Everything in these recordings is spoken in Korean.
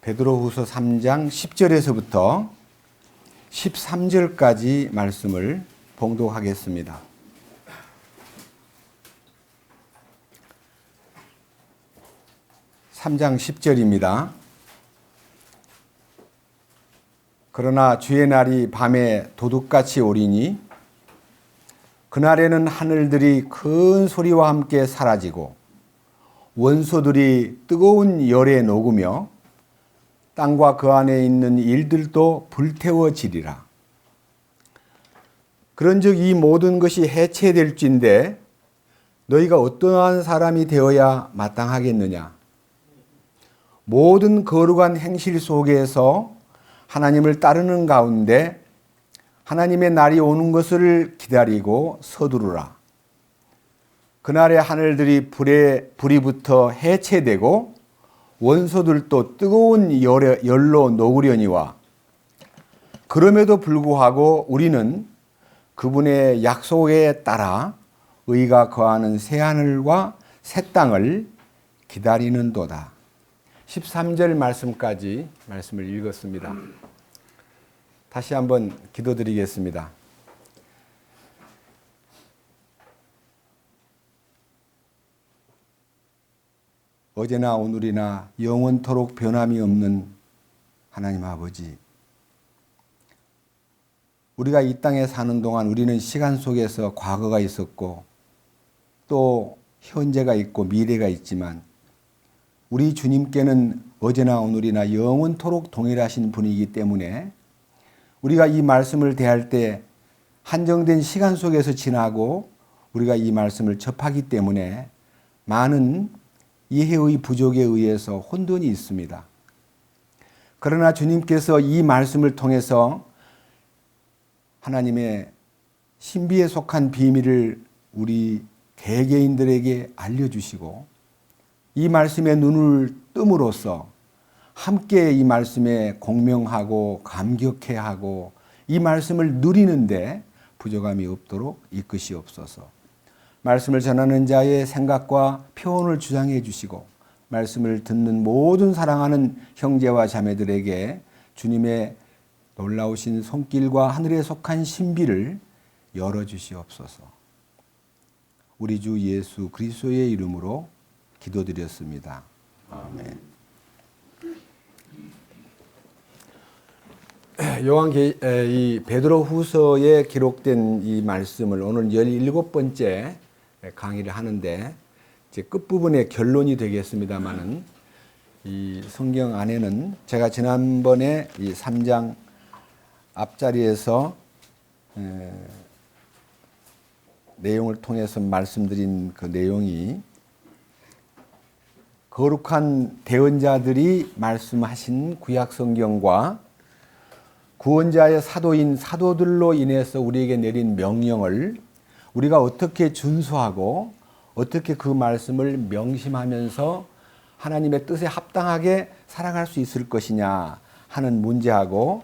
베드로후서 3장 10절에서부터 13절까지 말씀을 봉독하겠습니다. (3장 10절입니다) 그러나 주의 날이 밤에 도둑같이 오리니 그날에는 하늘들이 큰 소리와 함께 사라지고 원소들이 뜨거운 열에 녹으며 땅과 그 안에 있는 일들도 불태워지리라. 그런즉 이 모든 것이 해체될진데 너희가 어떠한 사람이 되어야 마땅하겠느냐? 모든 거룩한 행실 속에서 하나님을 따르는 가운데 하나님의 날이 오는 것을 기다리고 서두르라. 그날에 하늘들이 불이 붙어 해체되고 원소들도 뜨거운 열로 녹으려니와 그럼에도 불구하고 우리는 그분의 약속에 따라 의가 거하는 새하늘과 새 땅을 기다리는도다. 13절 말씀까지 말씀을 읽었습니다. 다시 한번 기도드리겠습니다. 어제나 오늘이나 영원토록 변함이 없는 하나님 아버지, 우리가 이 땅에 사는 동안 우리는 시간 속에서 과거가 있었고 또 현재가 있고 미래가 있지만 우리 주님께는 어제나 오늘이나 영원토록 동일하신 분이기 때문에 우리가 이 말씀을 대할 때 한정된 시간 속에서 지나고 우리가 이 말씀을 접하기 때문에 많은 이해의 부족에 의해서 혼돈이 있습니다. 그러나 주님께서 이 말씀을 통해서 하나님의 신비에 속한 비밀을 우리 개개인들에게 알려주시고 이 말씀에 눈을 뜸으로써 함께 이 말씀에 공명하고 감격해하고 이 말씀을 누리는데 부족함이 없도록 이끄시옵소서. 말씀을 전하는 자의 생각과 표현을 주장해 주시고 말씀을 듣는 모든 사랑하는 형제와 자매들에게 주님의 놀라우신 손길과 하늘에 속한 신비를 열어주시옵소서. 우리 주 예수 그리스도의 이름으로 기도드렸습니다. 아멘. 이 베드로후서에 기록된 이 말씀을 오늘 17번째 강의를 하는데 이제 끝부분의 결론이 되겠습니다만은 이 성경 안에는 제가 지난번에 이 3장 앞자리에서 내용을 통해서 말씀드린 그 내용이 거룩한 대언자들이 말씀하신 구약 성경과 구원자의 사도인 사도들로 인해서 우리에게 내린 명령을 우리가 어떻게 준수하고 어떻게 그 말씀을 명심하면서 하나님의 뜻에 합당하게 살아갈 수 있을 것이냐 하는 문제하고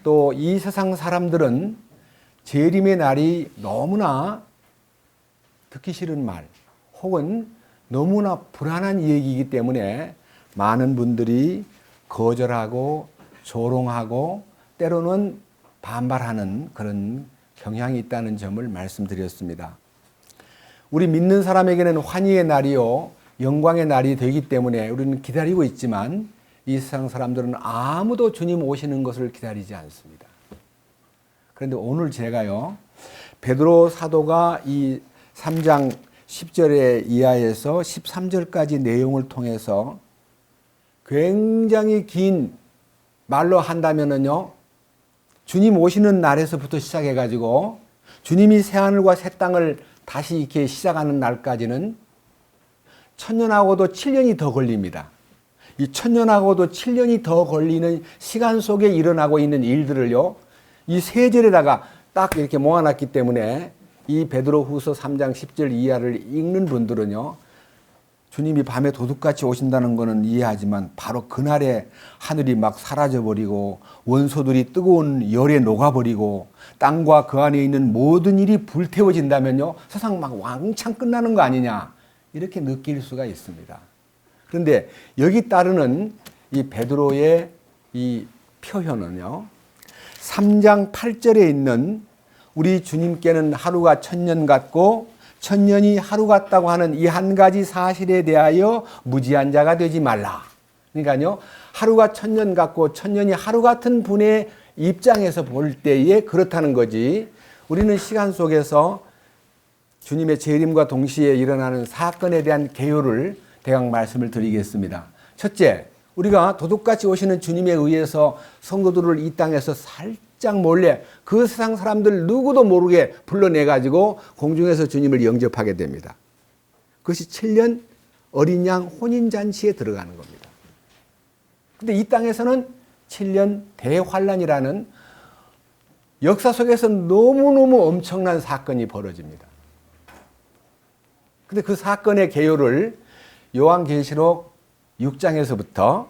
또 이 세상 사람들은 재림의 날이 너무나 듣기 싫은 말 혹은 너무나 불안한 얘기이기 때문에 많은 분들이 거절하고 조롱하고 때로는 반발하는 그런 경향이 있다는 점을 말씀드렸습니다. 우리 믿는 사람에게는 환희의 날이요 영광의 날이 되기 때문에 우리는 기다리고 있지만 이 세상 사람들은 아무도 주님 오시는 것을 기다리지 않습니다. 그런데 오늘 제가요 베드로 사도가 이 3장 10절에 이하에서 13절까지 내용을 통해서 굉장히 긴 말로 한다면은요 주님 오시는 날에서부터 시작해가지고 주님이 새하늘과 새 땅을 다시 이렇게 시작하는 날까지는 1000년하고도 7년이 더 걸립니다. 이 1000년하고도 7년이 더 걸리는 시간 속에 일어나고 있는 일들을요, 이 세 절에다가 딱 이렇게 모아놨기 때문에 이 베드로후서 3장 10절 이하를 읽는 분들은요, 주님이 밤에 도둑같이 오신다는 것은 이해하지만 바로 그날에 하늘이 막 사라져버리고 원소들이 뜨거운 열에 녹아버리고 땅과 그 안에 있는 모든 일이 불태워진다면요 세상 막 왕창 끝나는 거 아니냐 이렇게 느낄 수가 있습니다. 그런데 여기 따르는 이 베드로의 이 표현은요, 3장 8절에 있는 우리 주님께는 하루가 천년 같고 천년이 하루 같다고 하는 이 한 가지 사실에 대하여 무지한 자가 되지 말라. 그러니까요, 하루가 천년 같고 천년이 하루 같은 분의 입장에서 볼 때에 그렇다는 거지, 우리는 시간 속에서 주님의 재림과 동시에 일어나는 사건에 대한 개요를 대강 말씀을 드리겠습니다. 첫째, 우리가 도둑같이 오시는 주님에 의해서 성도들을 이 땅에서 살짝 몰래 그 세상 사람들 누구도 모르게 불러내가지고 공중에서 주님을 영접하게 됩니다. 그것이 7년 어린 양 혼인잔치에 들어가는 겁니다. 근데 이 땅에서는 7년 대환란이라는 역사 속에서 너무너무 엄청난 사건이 벌어집니다. 근데 그 사건의 개요를 요한계시록 6장에서부터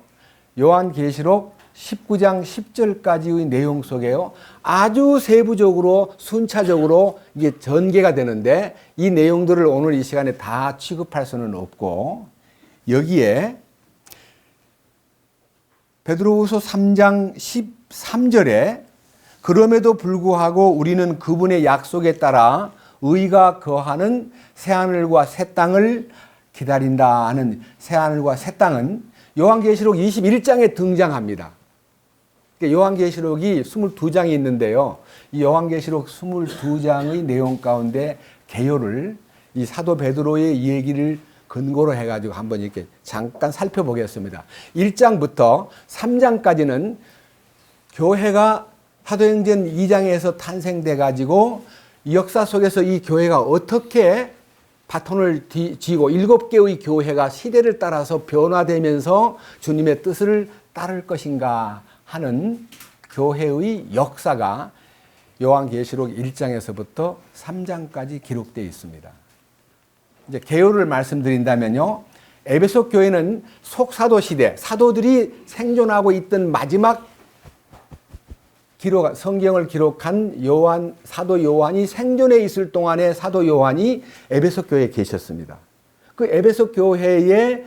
요한계시록 19장 10절까지의 내용 속에요, 아주 세부적으로 순차적으로 이게 전개가 되는데, 이 내용들을 오늘 이 시간에 다 취급할 수는 없고, 여기에 베드로후서 3장 13절에 그럼에도 불구하고 우리는 그분의 약속에 따라 의가 거하는 새하늘과 새 땅을 기다린다 하는, 새하늘과 새 땅은 요한계시록 21장에 등장합니다. 요한계시록이 22장이 있는데요, 이 요한계시록 22장의 내용 가운데 개요를 이 사도 베드로의 얘기를 근거로 해가지고 한번 이렇게 잠깐 살펴보겠습니다. 1장부터 3장까지는 교회가 사도행전 2장에서 탄생돼 가지고 역사 속에서 이 교회가 어떻게 바톤을 쥐고 7개의 교회가 시대를 따라서 변화되면서 주님의 뜻을 따를 것인가 하는 교회의 역사가 요한계시록 1장에서부터 3장까지 기록되어 있습니다. 이제 개요를 말씀드린다면요, 에베소 교회는 속사도 시대, 사도들이 생존하고 있던 마지막 성경을 기록한 사도 요한이 생존해 있을 동안에 사도 요한이 에베소 교회에 계셨습니다. 그 에베소 교회에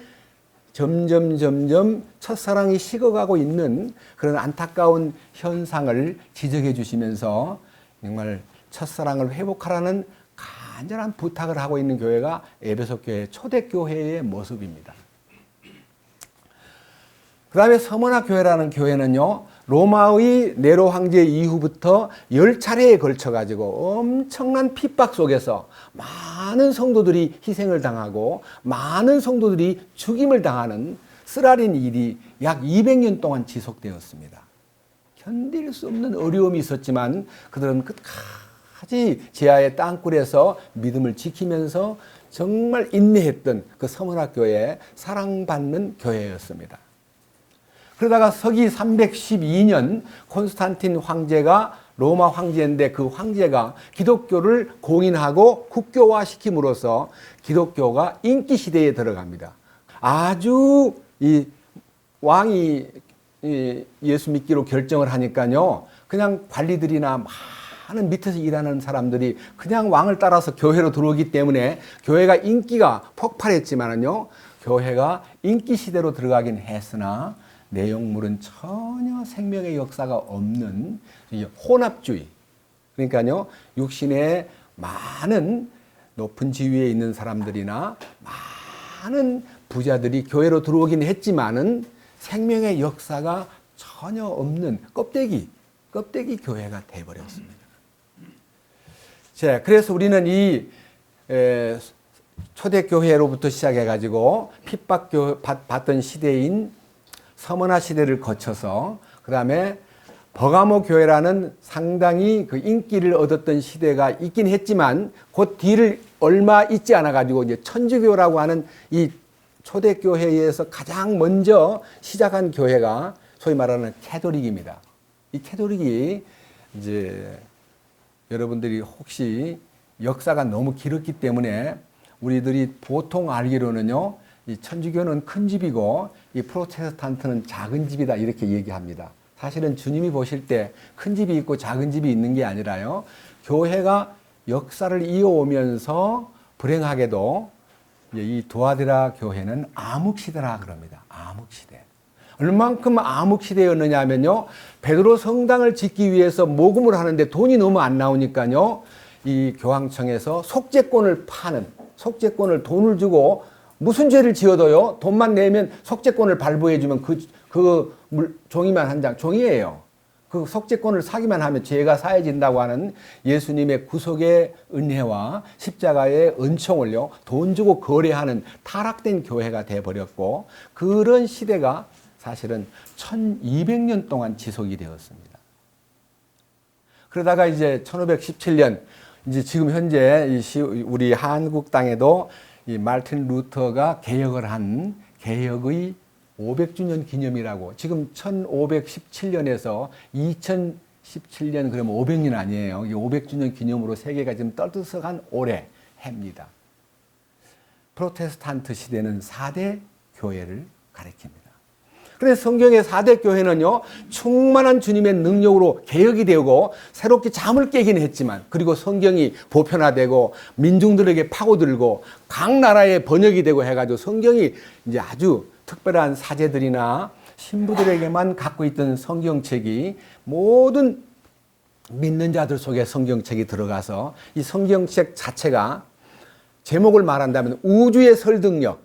점점 첫사랑이 식어가고 있는 그런 안타까운 현상을 지적해 주시면서 정말 첫사랑을 회복하라는 간절한 부탁을 하고 있는 교회가 에베소 교회 초대교회의 모습입니다. 그 다음에 서머나 교회라는 교회는요, 로마의 네로 황제 이후부터 10차례에 걸쳐가지고 엄청난 핍박 속에서 많은 성도들이 희생을 당하고 많은 성도들이 죽임을 당하는 쓰라린 일이 약 200년 동안 지속되었습니다. 견딜 수 없는 어려움이 있었지만 그들은 끝까지 지하의 땅굴에서 믿음을 지키면서 정말 인내했던 그 서머나 교회의 사랑받는 교회였습니다. 그러다가 서기 312년 콘스탄틴 황제가 로마 황제인데, 그 황제가 기독교를 공인하고 국교화시킴으로써 기독교가 인기 시대에 들어갑니다. 아주 이 왕이 예수 믿기로 결정을 하니까요, 그냥 관리들이나 많은 밑에서 일하는 사람들이 그냥 왕을 따라서 교회로 들어오기 때문에 교회가 인기가 폭발했지만은요, 교회가 인기 시대로 들어가긴 했으나 내용물은 전혀 생명의 역사가 없는 혼합주의. 그러니까요, 육신의 많은 높은 지위에 있는 사람들이나 많은 부자들이 교회로 들어오긴 했지만은 생명의 역사가 전혀 없는 껍데기 교회가 되어버렸습니다. 자, 그래서 우리는 이 초대교회로부터 시작해가지고 핍박받던 시대인 서머나 시대를 거쳐서 그 다음에 버가모 교회라는 상당히 그 인기를 얻었던 시대가 있긴 했지만 그 뒤를 얼마 있지 않아 가지고 이제 천주교라고 하는 이 초대교회에서 가장 먼저 시작한 교회가 소위 말하는 캐톨릭입니다. 이 캐톨릭이 이제 여러분들이 혹시 역사가 너무 길었기 때문에 우리들이 보통 알기로는요, 이 천주교는 큰 집이고 이 프로테스탄트는 작은 집이다 이렇게 얘기합니다. 사실은 주님이 보실 때 큰 집이 있고 작은 집이 있는 게 아니라요, 교회가 역사를 이어오면서 불행하게도 이 두아디라 교회는 암흑시대라 그럽니다. 암흑시대. 얼만큼 암흑시대였느냐 하면요. 베드로 성당을 짓기 위해서 모금을 하는데 돈이 너무 안 나오니까요. 이 교황청에서 속죄권을 파는, 속죄권을 돈을 주고 무슨 죄를 지어도요. 돈만 내면 속죄권을 발부해주면 종이만 한 장, 종이에요. 그 속죄권을 사기만 하면 죄가 사해진다고 하는 예수님의 구속의 은혜와 십자가의 은총을요. 돈 주고 거래하는 타락된 교회가 돼버렸고 그런 시대가 사실은 1200년 동안 지속이 되었습니다. 그러다가 이제 1517년 이제 지금 현재 우리 한국 땅에도 이 마르틴 루터가 개혁을 한 개혁의 500주년 기념이라고 지금 1517년에서 2017년 그러면 500년 아니에요. 500주년 기념으로 세계가 지금 떠들썩한 올해 해입니다. 프로테스탄트 시대는 4대 교회를 가리킵니다. 그래서 성경의 4대 교회는요, 충만한 주님의 능력으로 개혁이 되고 새롭게 잠을 깨긴 했지만, 그리고 성경이 보편화되고 민중들에게 파고들고 각 나라에 번역이 되고 해가지고 성경이 이제 아주 특별한 사제들이나 신부들에게만 갖고 있던 성경책이 모든 믿는 자들 속에 성경책이 들어가서 이 성경책 자체가 제목을 말한다면 우주의 설득력,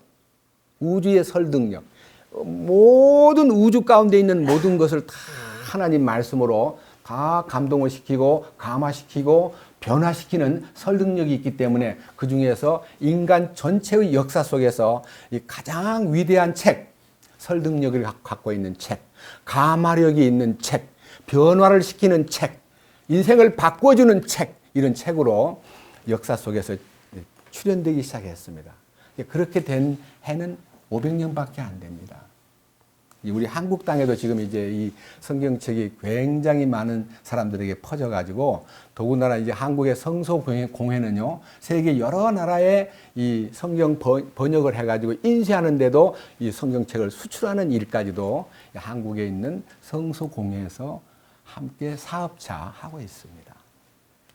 우주의 설득력. 모든 우주 가운데 있는 모든 것을 다 하나님 말씀으로 다 감동을 시키고 감화시키고 변화시키는 설득력이 있기 때문에 그 중에서 인간 전체의 역사 속에서 이 가장 위대한 책, 설득력을 갖고 있는 책, 감화력이 있는 책, 변화를 시키는 책, 인생을 바꿔주는 책, 이런 책으로 역사 속에서 출현되기 시작했습니다. 그렇게 된 해는 500년밖에 안 됩니다. 우리 한국 땅에도 지금 이제 이 성경책이 굉장히 많은 사람들에게 퍼져가지고 더군다나 이제 한국의 성소공회는요, 세계 여러 나라에 이 성경 번역을 해가지고 인쇄하는데도 이 성경책을 수출하는 일까지도 한국에 있는 성소공회에서 함께 사업차 하고 있습니다.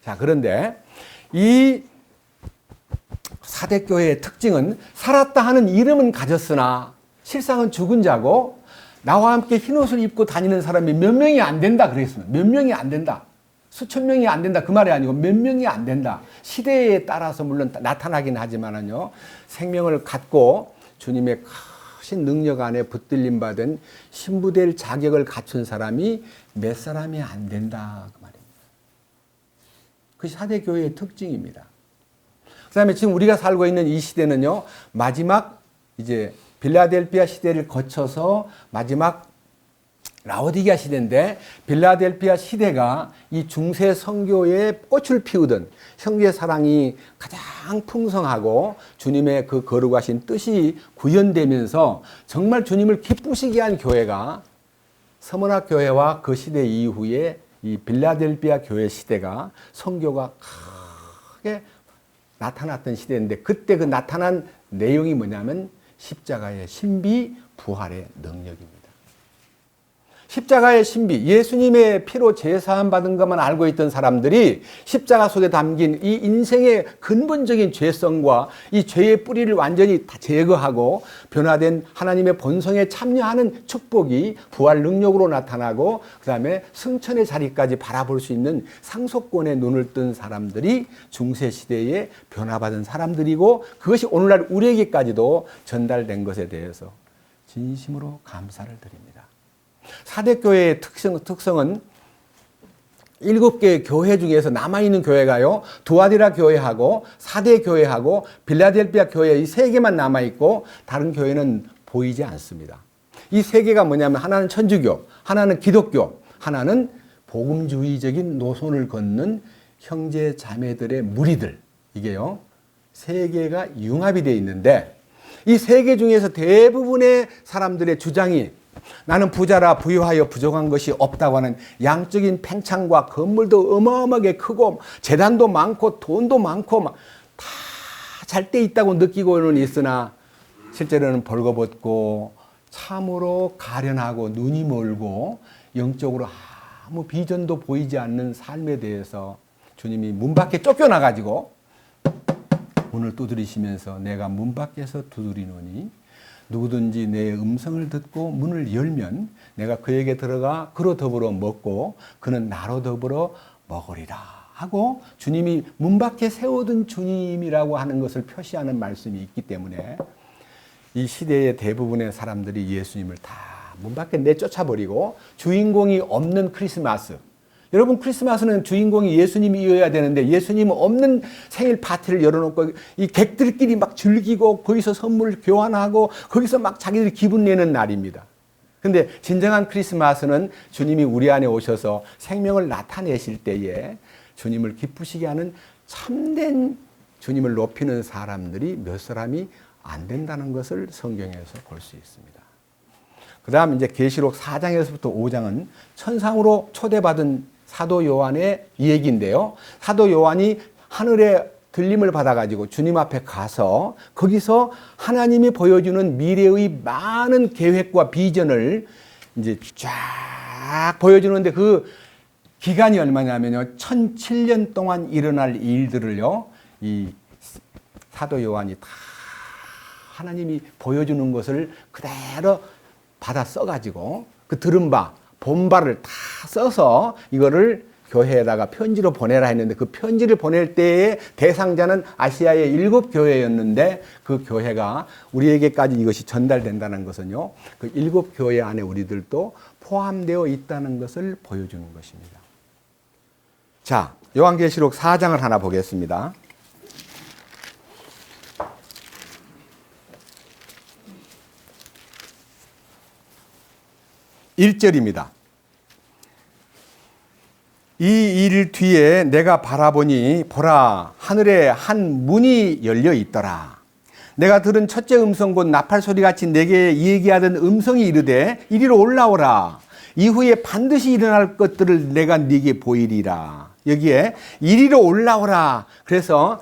자, 그런데 이 사대교회의 특징은 살았다 하는 이름은 가졌으나 실상은 죽은 자고 나와 함께 흰옷을 입고 다니는 사람이 몇 명이 안 된다 그랬습니다. 몇 명이 안 된다. 수천 명이 안 된다. 그 말이 아니고 몇 명이 안 된다. 시대에 따라서 물론 나타나긴 하지만은요. 생명을 갖고 주님의 크신 능력 안에 붙들림 받은 신부될 자격을 갖춘 사람이 몇 사람이 안 된다. 그 말입니다. 그 사대교회의 특징입니다. 그 다음에 지금 우리가 살고 있는 이 시대는요, 마지막 이제 빌라델피아 시대를 거쳐서 마지막 라오디게아 시대인데, 빌라델피아 시대가 이 중세 성교의 꽃을 피우던 형제 사랑이 가장 풍성하고 주님의 그 거룩하신 뜻이 구현되면서 정말 주님을 기쁘시게 한 교회가 서머나 교회와 그 시대 이후에 이 빌라델피아 교회 시대가 성교가 크게 나타났던 시대인데, 그때 그 나타난 내용이 뭐냐면 십자가의 신비, 부활의 능력입니다. 십자가의 신비, 예수님의 피로 제사함 받은 것만 알고 있던 사람들이 십자가 속에 담긴 이 인생의 근본적인 죄성과 이 죄의 뿌리를 완전히 다 제거하고 변화된 하나님의 본성에 참여하는 축복이 부활 능력으로 나타나고 그 다음에 승천의 자리까지 바라볼 수 있는 상속권에 눈을 뜬 사람들이 중세시대에 변화받은 사람들이고, 그것이 오늘날 우리에게까지도 전달된 것에 대해서 진심으로 감사를 드립니다. 사대교회의 특성은 7개의 교회 중에서 남아있는 교회가요, 두아디라 교회하고 사대 교회하고 빌라델피아 교회 이 3개만 남아있고 다른 교회는 보이지 않습니다. 이 3개가 뭐냐면 하나는 천주교, 하나는 기독교, 하나는 복음주의적인 노선을 걷는 형제 자매들의 무리들, 이게요 3개가 융합이 되어 있는데, 이 3개 중에서 대부분의 사람들의 주장이 나는 부자라 부유하여 부족한 것이 없다고 하는 양적인 팽창과 건물도 어마어마하게 크고 재단도 많고 돈도 많고 다 잘 때 있다고 느끼고는 있으나 실제로는 벌거벗고 참으로 가련하고 눈이 멀고 영적으로 아무 비전도 보이지 않는 삶에 대해서 주님이 문 밖에 쫓겨나가지고 문을 두드리시면서 내가 문 밖에서 두드리노니 누구든지 내 음성을 듣고 문을 열면 내가 그에게 들어가 그로 더불어 먹고 그는 나로 더불어 먹으리라 하고 주님이 문 밖에 세워둔 주님이라고 하는 것을 표시하는 말씀이 있기 때문에 이 시대의 대부분의 사람들이 예수님을 다 문 밖에 내쫓아버리고 주인공이 없는 크리스마스. 여러분, 크리스마스는 주인공이 예수님이어야 되는데 예수님 없는 생일 파티를 열어놓고 이 객들끼리 막 즐기고 거기서 선물 교환하고 거기서 막 자기들이 기분 내는 날입니다. 근데 진정한 크리스마스는 주님이 우리 안에 오셔서 생명을 나타내실 때에 주님을 기쁘시게 하는 참된 주님을 높이는 사람들이 몇 사람이 안 된다는 것을 성경에서 볼 수 있습니다. 그 다음 이제 계시록 4장에서부터 5장은 천상으로 초대받은 사도 요한의 얘기인데요. 사도 요한이 하늘에 들림을 받아가지고 주님 앞에 가서 거기서 하나님이 보여주는 미래의 많은 계획과 비전을 이제 쫙 보여주는데 그 기간이 얼마냐면요. 1007년 동안 일어날 일들을요. 이 사도 요한이 다 하나님이 보여주는 것을 그대로 받아 써가지고 그 들은 바, 본 바를 다 써서 이거를 교회에다가 편지로 보내라 했는데 그 편지를 보낼 때의 대상자는 아시아의 7교회였는데 그 교회가 우리에게까지 이것이 전달된다는 것은요. 그 7교회 안에 우리들도 포함되어 있다는 것을 보여주는 것입니다. 자, 요한계시록 4장을 하나 보겠습니다. 1절입니다. 이 일 뒤에 내가 바라보니 보라 하늘에 한 문이 열려 있더라. 내가 들은 첫째 음성 곧 나팔 소리같이 내게 얘기하던 음성이 이르되 이리로 올라오라. 이후에 반드시 일어날 것들을 내가 네게 보이리라. 여기에 이리로 올라오라. 그래서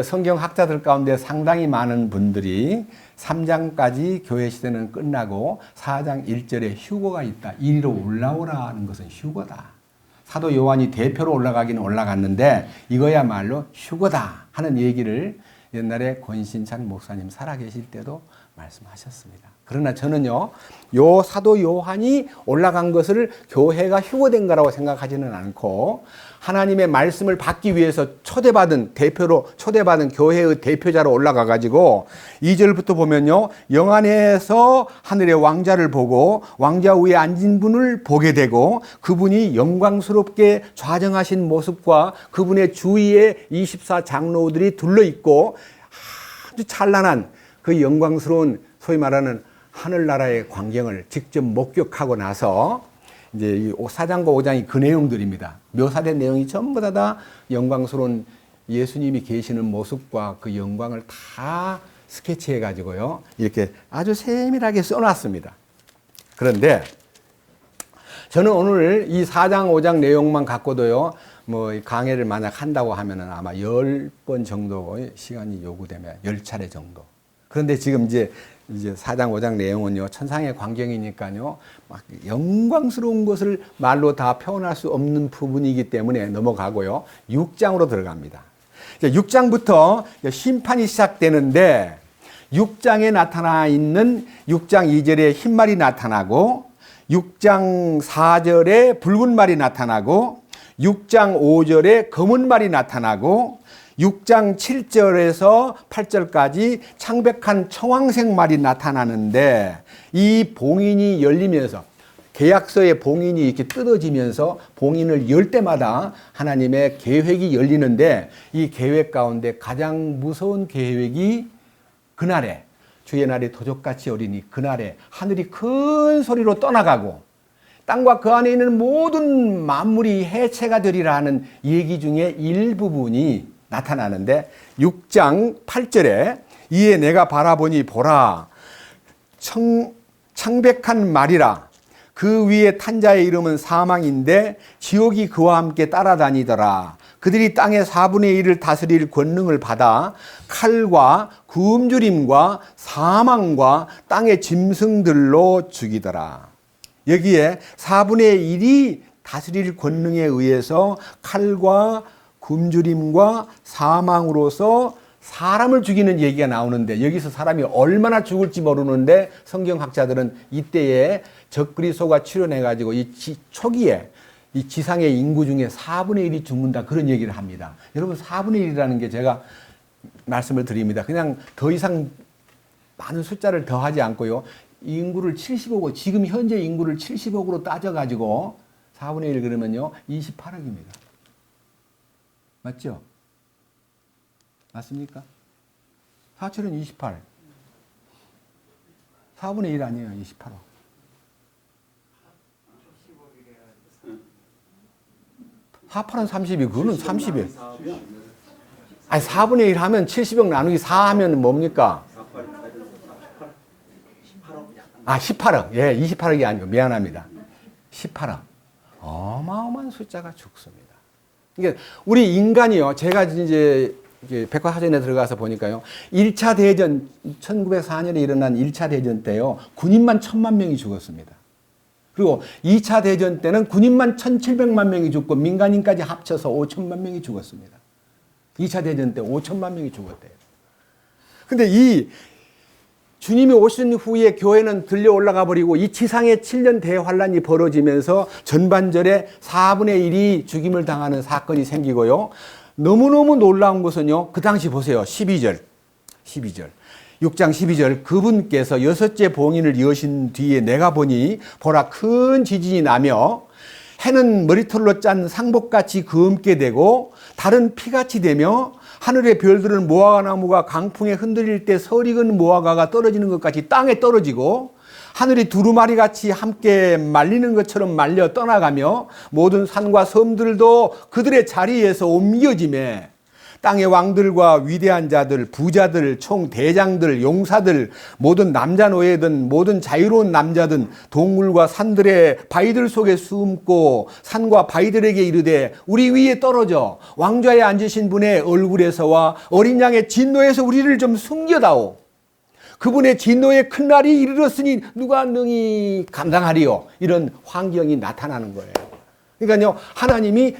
성경학자들 가운데 상당히 많은 분들이 3장까지 교회 시대는 끝나고 4장 1절에 휴거가 있다. 이리로 올라오라는 것은 휴거다. 사도 요한이 대표로 올라가기는 올라갔는데 이거야말로 휴거다 하는 얘기를 옛날에 권신찬 목사님 살아계실 때도 말씀하셨습니다. 그러나 저는요, 요 사도 요한이 올라간 것을 교회가 휴거된 거라고 생각하지는 않고 하나님의 말씀을 받기 위해서 대표로 초대받은 교회의 대표자로 올라가 가지고 2절부터 보면요. 영안에서 하늘의 왕자를 보고 왕자 위에 앉은 분을 보게 되고 그분이 영광스럽게 좌정하신 모습과 그분의 주위에 24장로들이 둘러있고 아주 찬란한 그 영광스러운 소위 말하는 하늘나라의 광경을 직접 목격하고 나서 이제 이 4장과 5장이 그 내용들입니다. 묘사된 내용이 전부 다 영광스러운 예수님이 계시는 모습과 그 영광을 다 스케치해 가지고요. 이렇게 아주 세밀하게 써놨습니다. 그런데 저는 오늘 이 4장, 5장 내용만 갖고도요. 뭐 강의를 만약 한다고 하면은 아마 10번 정도 시간이 요구되면 10차례 정도. 그런데 지금 이제 4장, 5장 내용은요, 천상의 광경이니까요, 막 영광스러운 것을 말로 다 표현할 수 없는 부분이기 때문에 넘어가고요, 6장으로 들어갑니다. 6장부터 심판이 시작되는데, 6장에 나타나 있는 6장 2절에 흰말이 나타나고, 6장 4절에 붉은 말이 나타나고, 6장 5절에 검은 말이 나타나고, 6장 7절에서 8절까지 창백한 청황색 말이 나타나는데 이 봉인이 열리면서 계약서의 봉인이 이렇게 뜯어지면서 봉인을 열 때마다 하나님의 계획이 열리는데 이 계획 가운데 가장 무서운 계획이 그날에 주의 날이 도적같이 어리니 그날에 하늘이 큰 소리로 떠나가고 땅과 그 안에 있는 모든 만물이 해체가 되리라 하는 얘기 중에 일부분이 나타나는데 6장 8절에 이에 내가 바라보니 보라 창백한 말이라 그 위에 탄 자의 이름은 사망인데 지옥이 그와 함께 따라다니더라. 그들이 땅의 4분의 1을 다스릴 권능을 받아 칼과 굶주림과 사망과 땅의 짐승들로 죽이더라. 여기에 4분의 1이 다스릴 권능에 의해서 칼과 굶주림과 사망으로서 사람을 죽이는 얘기가 나오는데 여기서 사람이 얼마나 죽을지 모르는데 성경학자들은 이때에 적그리스도가 출현해가지고 초기에 이 지상의 인구 중에 4분의 1이 죽는다 그런 얘기를 합니다. 여러분 4분의 1이라는 게 제가 말씀을 드립니다. 그냥 더 이상 많은 숫자를 더하지 않고요. 인구를 70억, 지금 현재 인구를 70억으로 따져가지고 4분의 1 그러면요 28억입니다. 맞죠? 맞습니까? 4철은 28. 4분의 1 아니에요. 28억. 하파는 32, 그거는 30이에요. 아니, 4분의 1 하면 70억 나누기 4 하면 뭡니까? 18억. 예, 28억이 아니고, 미안합니다. 18억. 어마어마한 숫자가 죽습니다. 이게, 우리 인간이요, 제가 이제 백과사전에 들어가서 보니까요, 1차 대전, 1904년에 일어난 1차 대전 때요, 군인만 1000만 명이 죽었습니다. 그리고 2차 대전 때는 군인만 1700만 명이 죽고 민간인까지 합쳐서 5천만 명이 죽었습니다. 2차 대전 때 5천만 명이 죽었대요. 근데 이 주님이 오신 후에 교회는 들려 올라가 버리고 이 지상에 7년 대환란이 벌어지면서 전반절에 4분의 1이 죽임을 당하는 사건이 생기고요. 너무너무 놀라운 것은요. 그 당시 보세요. 12절. 6장 12절 그분께서 6째 봉인을 여신 뒤에 내가 보니 보라 큰 지진이 나며 해는 머리털로 짠 상복같이 검게 되고 달은 피같이 되며 하늘의 별들은 무화과나무가 강풍에 흔들릴 때 설익은 무화과가 떨어지는 것 같이 땅에 떨어지고 하늘이 두루마리같이 함께 말리는 것처럼 말려 떠나가며 모든 산과 섬들도 그들의 자리에서 옮겨지매 땅의 왕들과 위대한 자들, 부자들, 총대장들, 용사들, 모든 남자 노예든 모든 자유로운 남자든 동물과 산들의 바위들 속에 숨고 산과 바위들에게 이르되 우리 위에 떨어져 왕좌에 앉으신 분의 얼굴에서와 어린 양의 진노에서 우리를 좀 숨겨다오. 그분의 진노의 큰 날이 이르렀으니 누가 능히 감당하리요. 이런 환경이 나타나는 거예요. 그러니까요, 하나님이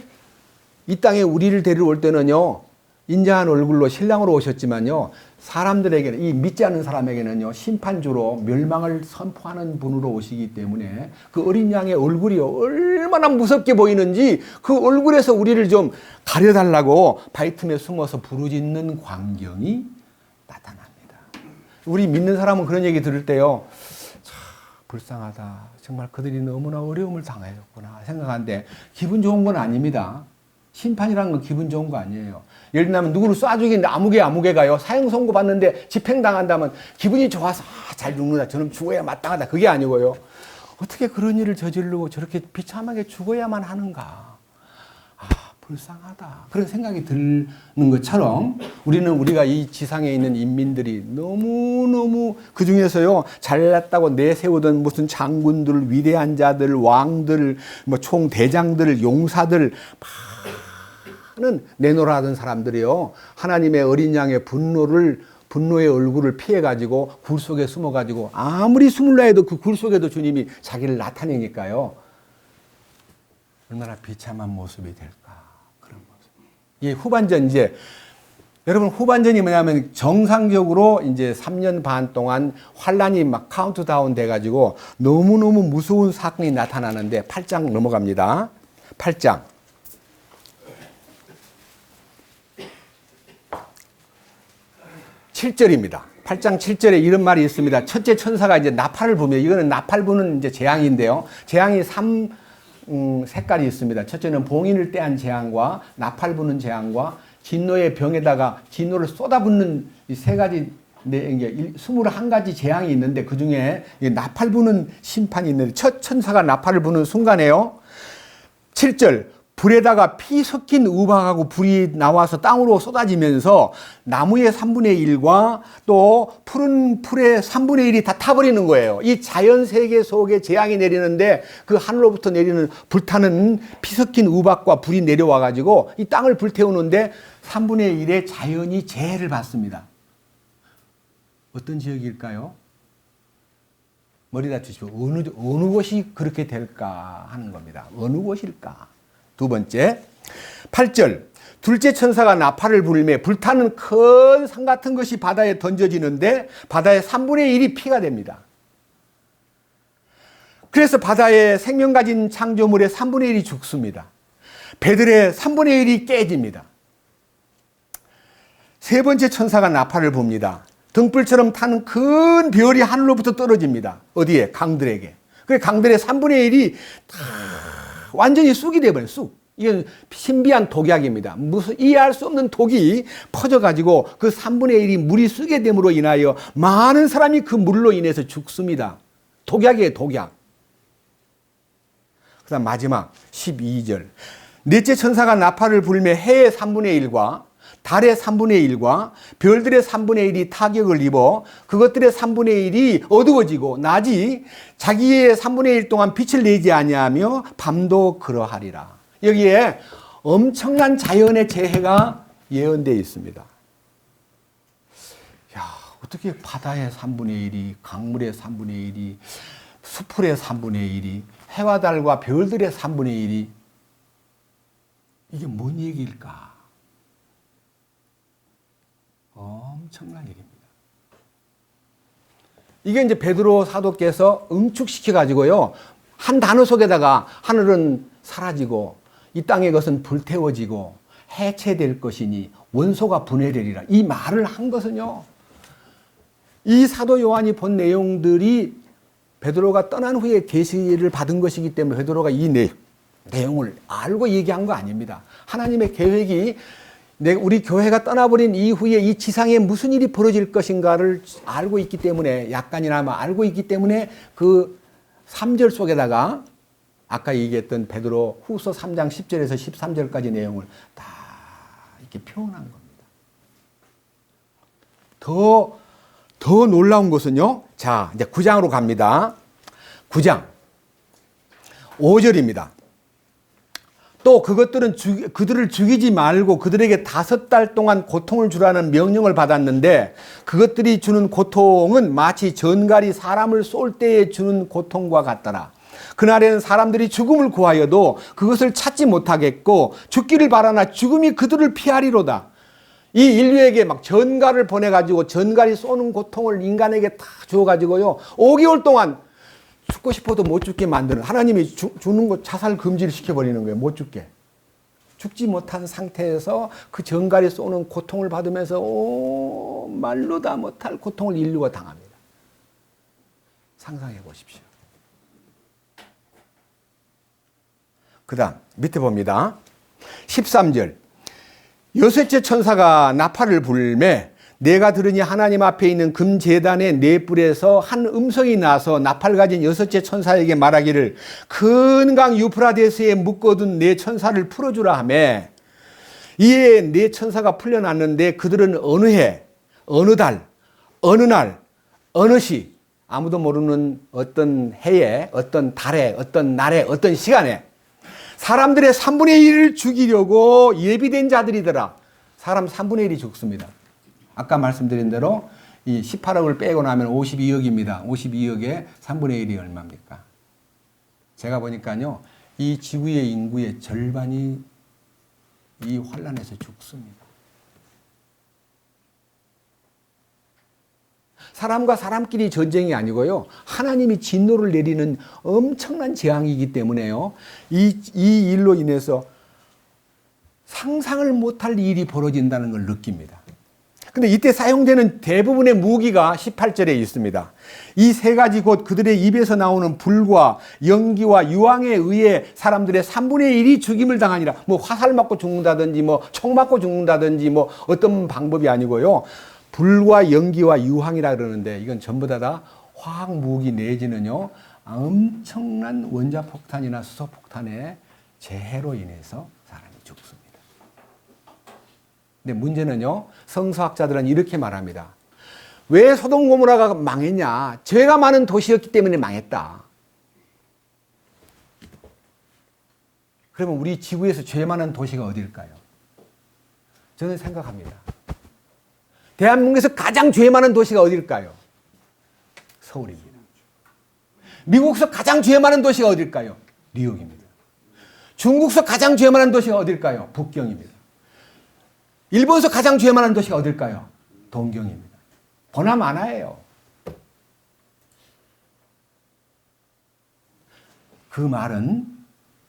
이 땅에 우리를 데리러 올 때는요, 인자한 얼굴로 신랑으로 오셨지만요, 사람들에게는, 이 믿지 않는 사람에게는요, 심판주로 멸망을 선포하는 분으로 오시기 때문에 그 어린 양의 얼굴이 얼마나 무섭게 보이는지 그 얼굴에서 우리를 좀 가려달라고 바위 틈에 숨어서 부르짖는 광경이 나타납니다. 우리 믿는 사람은 그런 얘기 들을 때요, 참 불쌍하다. 정말 그들이 너무나 어려움을 당하였구나 생각하는데 기분 좋은 건 아닙니다. 심판이라는 건 기분 좋은 거 아니에요. 예를 들면 누구를 쏴 죽이는데 아무개 가요. 사형 선고 받는데 집행당한다면 기분이 좋아서 잘 죽는다. 저는 죽어야 마땅하다. 그게 아니고요. 어떻게 그런 일을 저지르고 저렇게 비참하게 죽어야만 하는가. 불쌍하다. 그런 생각이 드는 것처럼 우리가 이 지상에 있는 인민들이 너무너무 그 중에서요, 잘났다고 내세우던 무슨 장군들, 위대한 자들, 왕들, 뭐 총대장들, 용사들, 는 내노라던 사람들이요, 하나님의 어린 양의 분노의 얼굴을 피해가지고 굴 속에 숨어가지고 아무리 숨을라 해도 그 굴 속에도 주님이 자기를 나타내니까요, 얼마나 비참한 모습이 될까. 그런 모습. 이 후반전 여러분 후반전이 뭐냐면 정상적으로 이제 3년 반 동안 환란이 막 카운트다운 돼가지고 너무너무 무서운 사건이 나타나는데 8장 넘어갑니다. 8장. 7절입니다. 8장 7절에 이런 말이 있습니다. 첫째 천사가 이제 나팔을 부며, 이거는 나팔 부는 이제 재앙인데요. 재앙이 색깔이 있습니다. 첫째는 봉인을 떼한 재앙과 나팔 부는 재앙과 진노의 병에다가 진노를 쏟아붓는 이 세 가지, 21가지 재앙이 있는데 그 중에 나팔 부는 심판이 있는데 첫 천사가 나팔을 부는 순간에요. 7절. 불에다가 피 섞인 우박하고 불이 나와서 땅으로 쏟아지면서 나무의 3분의 1과 또 푸른 풀의 3분의 1이 다 타버리는 거예요. 이 자연 세계 속에 재앙이 내리는데 그 하늘로부터 내리는 불타는 피 섞인 우박과 불이 내려와가지고 이 땅을 불태우는데 3분의 1의 자연이 재해를 받습니다. 어떤 지역일까요? 머리 다치시고 어느 곳이 그렇게 될까 하는 겁니다. 어느 곳일까? 두 번째, 8절. 둘째 천사가 나팔을 불매 불타는 큰 산 같은 것이 바다에 던져지는데 바다의 3분의 1이 피가 됩니다. 그래서 바다에 생명 가진 창조물의 3분의 1이 죽습니다. 배들의 3분의 1이 깨집니다. 세 번째 천사가 나팔을 붑니다. 등불처럼 타는 큰 별이 하늘로부터 떨어집니다. 어디에? 강들에게. 그래서 강들의 3분의 1이 다 완전히 쑥이 되어버려요. 쑥. 이건 신비한 독약입니다. 무슨 이해할 수 없는 독이 퍼져가지고 그 3분의 1이 물이 쑥게 됨으로 인하여 많은 사람이 그 물로 인해서 죽습니다. 독약이에요, 독약. 그 다음 마지막 12절. 넷째 천사가 나팔을 불며 해의 3분의 1과 달의 3분의 1과 별들의 3분의 1이 타격을 입어 그것들의 3분의 1이 어두워지고 낮이 자기의 3분의 1 동안 빛을 내지 아니하며 밤도 그러하리라. 여기에 엄청난 자연의 재해가 예언되어 있습니다. 야, 어떻게 바다의 3분의 1이, 강물의 3분의 1이, 수풀의 3분의 1이, 해와 달과 별들의 3분의 1이 이게 뭔 얘기일까? 엄청난 얘기입니다. 이게 이제 베드로 사도께서 응축시켜 가지고요. 한 단어 속에다가 하늘은 사라지고 이 땅의 것은 불태워지고 해체될 것이니 원소가 분해되리라. 이 말을 한 것은요. 이 사도 요한이 본 내용들이 베드로가 떠난 후에 계시를 받은 것이기 때문에 베드로가 이 내용을 알고 얘기한 거 아닙니다. 하나님의 계획이 우리 교회가 떠나버린 이후에 이 지상에 무슨 일이 벌어질 것인가를 알고 있기 때문에 약간이나마 알고 있기 때문에 그 3절 속에다가 아까 얘기했던 베드로 후서 3장 10절에서 13절까지 내용을 다 이렇게 표현한 겁니다. 더 놀라운 것은요. 자, 이제 9장으로 갑니다. 9장 5절입니다. 또 그것들은 그들을 죽이지 말고 그들에게 5달 동안 고통을 주라는 명령을 받았는데 그것들이 주는 고통은 마치 전갈이 사람을 쏠 때에 주는 고통과 같더라. 그날에는 사람들이 죽음을 구하여도 그것을 찾지 못하겠고 죽기를 바라나 죽음이 그들을 피하리로다. 이 인류에게 막 전갈을 보내가지고 전갈이 쏘는 고통을 인간에게 다 주어가지고요. 5개월 동안 죽고 싶어도 못 죽게 만드는 하나님이 죽는 거 자살 금지를 시켜버리는 거예요. 못 죽게. 죽지 못한 상태에서 그 전갈이 쏘는 고통을 받으면서 말로 다 못할 고통을 인류가 당합니다. 상상해 보십시오. 그 다음 밑에 봅니다. 13절. 여섯째 천사가 나팔을 불매 내가 들으니 하나님 앞에 있는 금제단의 네 뿔에서 한 음성이 나서 나팔 가진 여섯째 천사에게 말하기를 큰 강 유프라데스에 묶어둔 네 천사를 풀어주라 하며 이에 네 천사가 풀려났는데 그들은 어느 해, 어느 달, 어느 날, 어느 시 아무도 모르는 어떤 해에, 어떤 달에, 어떤 날에, 어떤 시간에 사람들의 3분의 1을 죽이려고 예비된 자들이더라. 사람 3분의 1이 죽습니다. 아까 말씀드린 대로 이 18억을 빼고 나면 52억입니다. 52억에 3분의 1이 얼마입니까? 제가 보니까요. 이 지구의 인구의 절반이 이 환란에서 죽습니다. 사람과 사람끼리 전쟁이 아니고요. 하나님이 진노를 내리는 엄청난 재앙이기 때문에요. 이 일로 인해서 상상을 못할 일이 벌어진다는 걸 느낍니다. 근데 이때 사용되는 대부분의 무기가 18절에 있습니다. 이 세 가지 곧 그들의 입에서 나오는 불과 연기와 유황에 의해 사람들의 3분의 1이 죽임을 당하니라. 뭐 화살 맞고 죽는다든지 뭐 총 맞고 죽는다든지 뭐 어떤 방법이 아니고요. 불과 연기와 유황이라 그러는데 이건 전부 다 화학 무기 내지는요. 엄청난 원자폭탄이나 수소폭탄의 재해로 인해서 사람이 죽습니다. 근데 문제는요. 성서학자들은 이렇게 말합니다. 왜 소돔 고모라가 망했냐? 죄가 많은 도시였기 때문에 망했다. 그러면 우리 지구에서 죄 많은 도시가 어디일까요? 저는 생각합니다. 대한민국에서 가장 죄 많은 도시가 어디일까요? 서울입니다. 미국에서 가장 죄 많은 도시가 어디일까요? 뉴욕입니다. 중국서 가장 죄 많은 도시가 어딜까요? 북경입니다. 일본서 가장 죄 많은 도시가 어딜까요? 동경입니다. 보나마나예요. 그 말은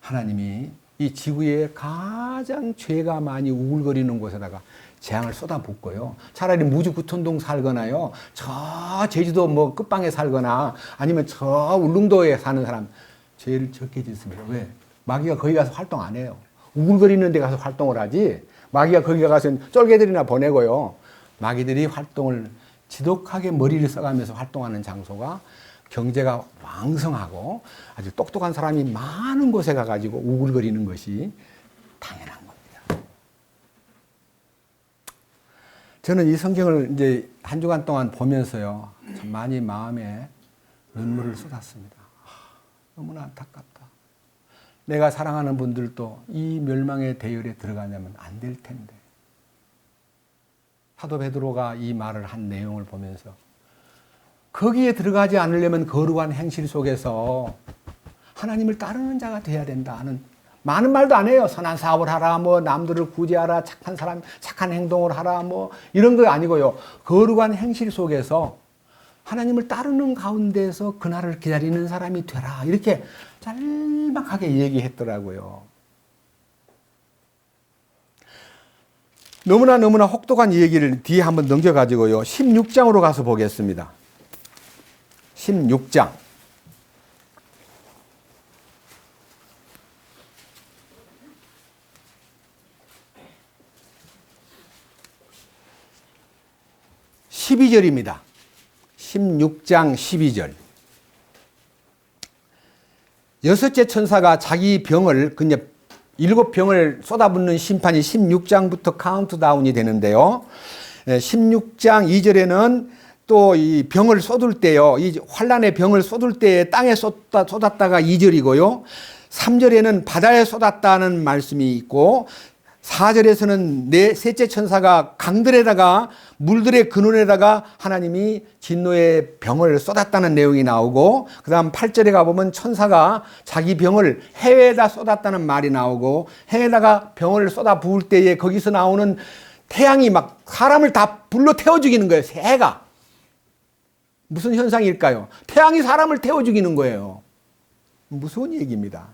하나님이 이 지구에 가장 죄가 많이 우글거리는 곳에다가 재앙을 쏟아붓고요. 차라리 무주구촌동 살거나요. 저 제주도 뭐 끝방에 살거나 아니면 저 울릉도에 사는 사람 죄를 적게 짓습니다. 왜? 마귀가 거기 가서 활동 안 해요. 우글거리는 데 가서 활동을 하지. 마귀가 거기 가서 쫄개들이나 보내고요. 마귀들이 활동을 지독하게 머리를 써가면서 활동하는 장소가 경제가 왕성하고 아주 똑똑한 사람이 많은 곳에 가가지고 우글거리는 것이 당연한 겁니다. 저는 이 성경을 이제 한 주간 동안 보면서요, 참 많이 마음에 눈물을 쏟았습니다. 너무나 안타깝다. 내가 사랑하는 분들도 이 멸망의 대열에 들어가냐면 안 될 텐데. 사도 베드로가 이 말을 한 내용을 보면서 거기에 들어가지 않으려면 거룩한 행실 속에서 하나님을 따르는 자가 돼야 된다 하는 많은 말도 안 해요. 선한 사업을 하라, 뭐 남들을 구제하라, 착한 사람, 착한 행동을 하라, 뭐 이런 거 아니고요. 거룩한 행실 속에서 하나님을 따르는 가운데서 그날을 기다리는 사람이 되라. 이렇게 짤막하게 얘기했더라고요. 너무나 혹독한 얘기를 뒤에 한번 넘겨가지고요. 16장으로 가서 보겠습니다. 16장. 12절입니다. 16장 12절. 여섯째 천사가 자기 병을, 그냥 7병을 쏟아붓는 심판이 16장부터 카운트다운이 되는데요. 16장 2절에는 또 이 병을 쏟을 때요, 이 환란의 병을 쏟을 때 땅에 쏟았다가 2절이고요. 3절에는 바다에 쏟았다는 말씀이 있고, 4절에서는 셋째 천사가 강들에다가 물들의 근원에다가 하나님이 진노의 병을 쏟았다는 내용이 나오고, 그 다음 8절에 가보면 천사가 자기 병을 해에다 쏟았다는 말이 나오고, 해에다가 병을 쏟아 부을 때에 거기서 나오는 태양이 막 사람을 다 불로 태워 죽이는 거예요. 해가. 무슨 현상일까요? 태양이 사람을 태워 죽이는 거예요. 무서운 얘기입니다.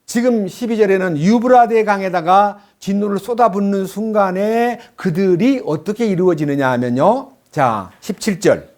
지금 12절에는 유브라데 강에다가 진노를 쏟아붓는 순간에 그들이 어떻게 이루어지느냐 하면요. 자, 17절.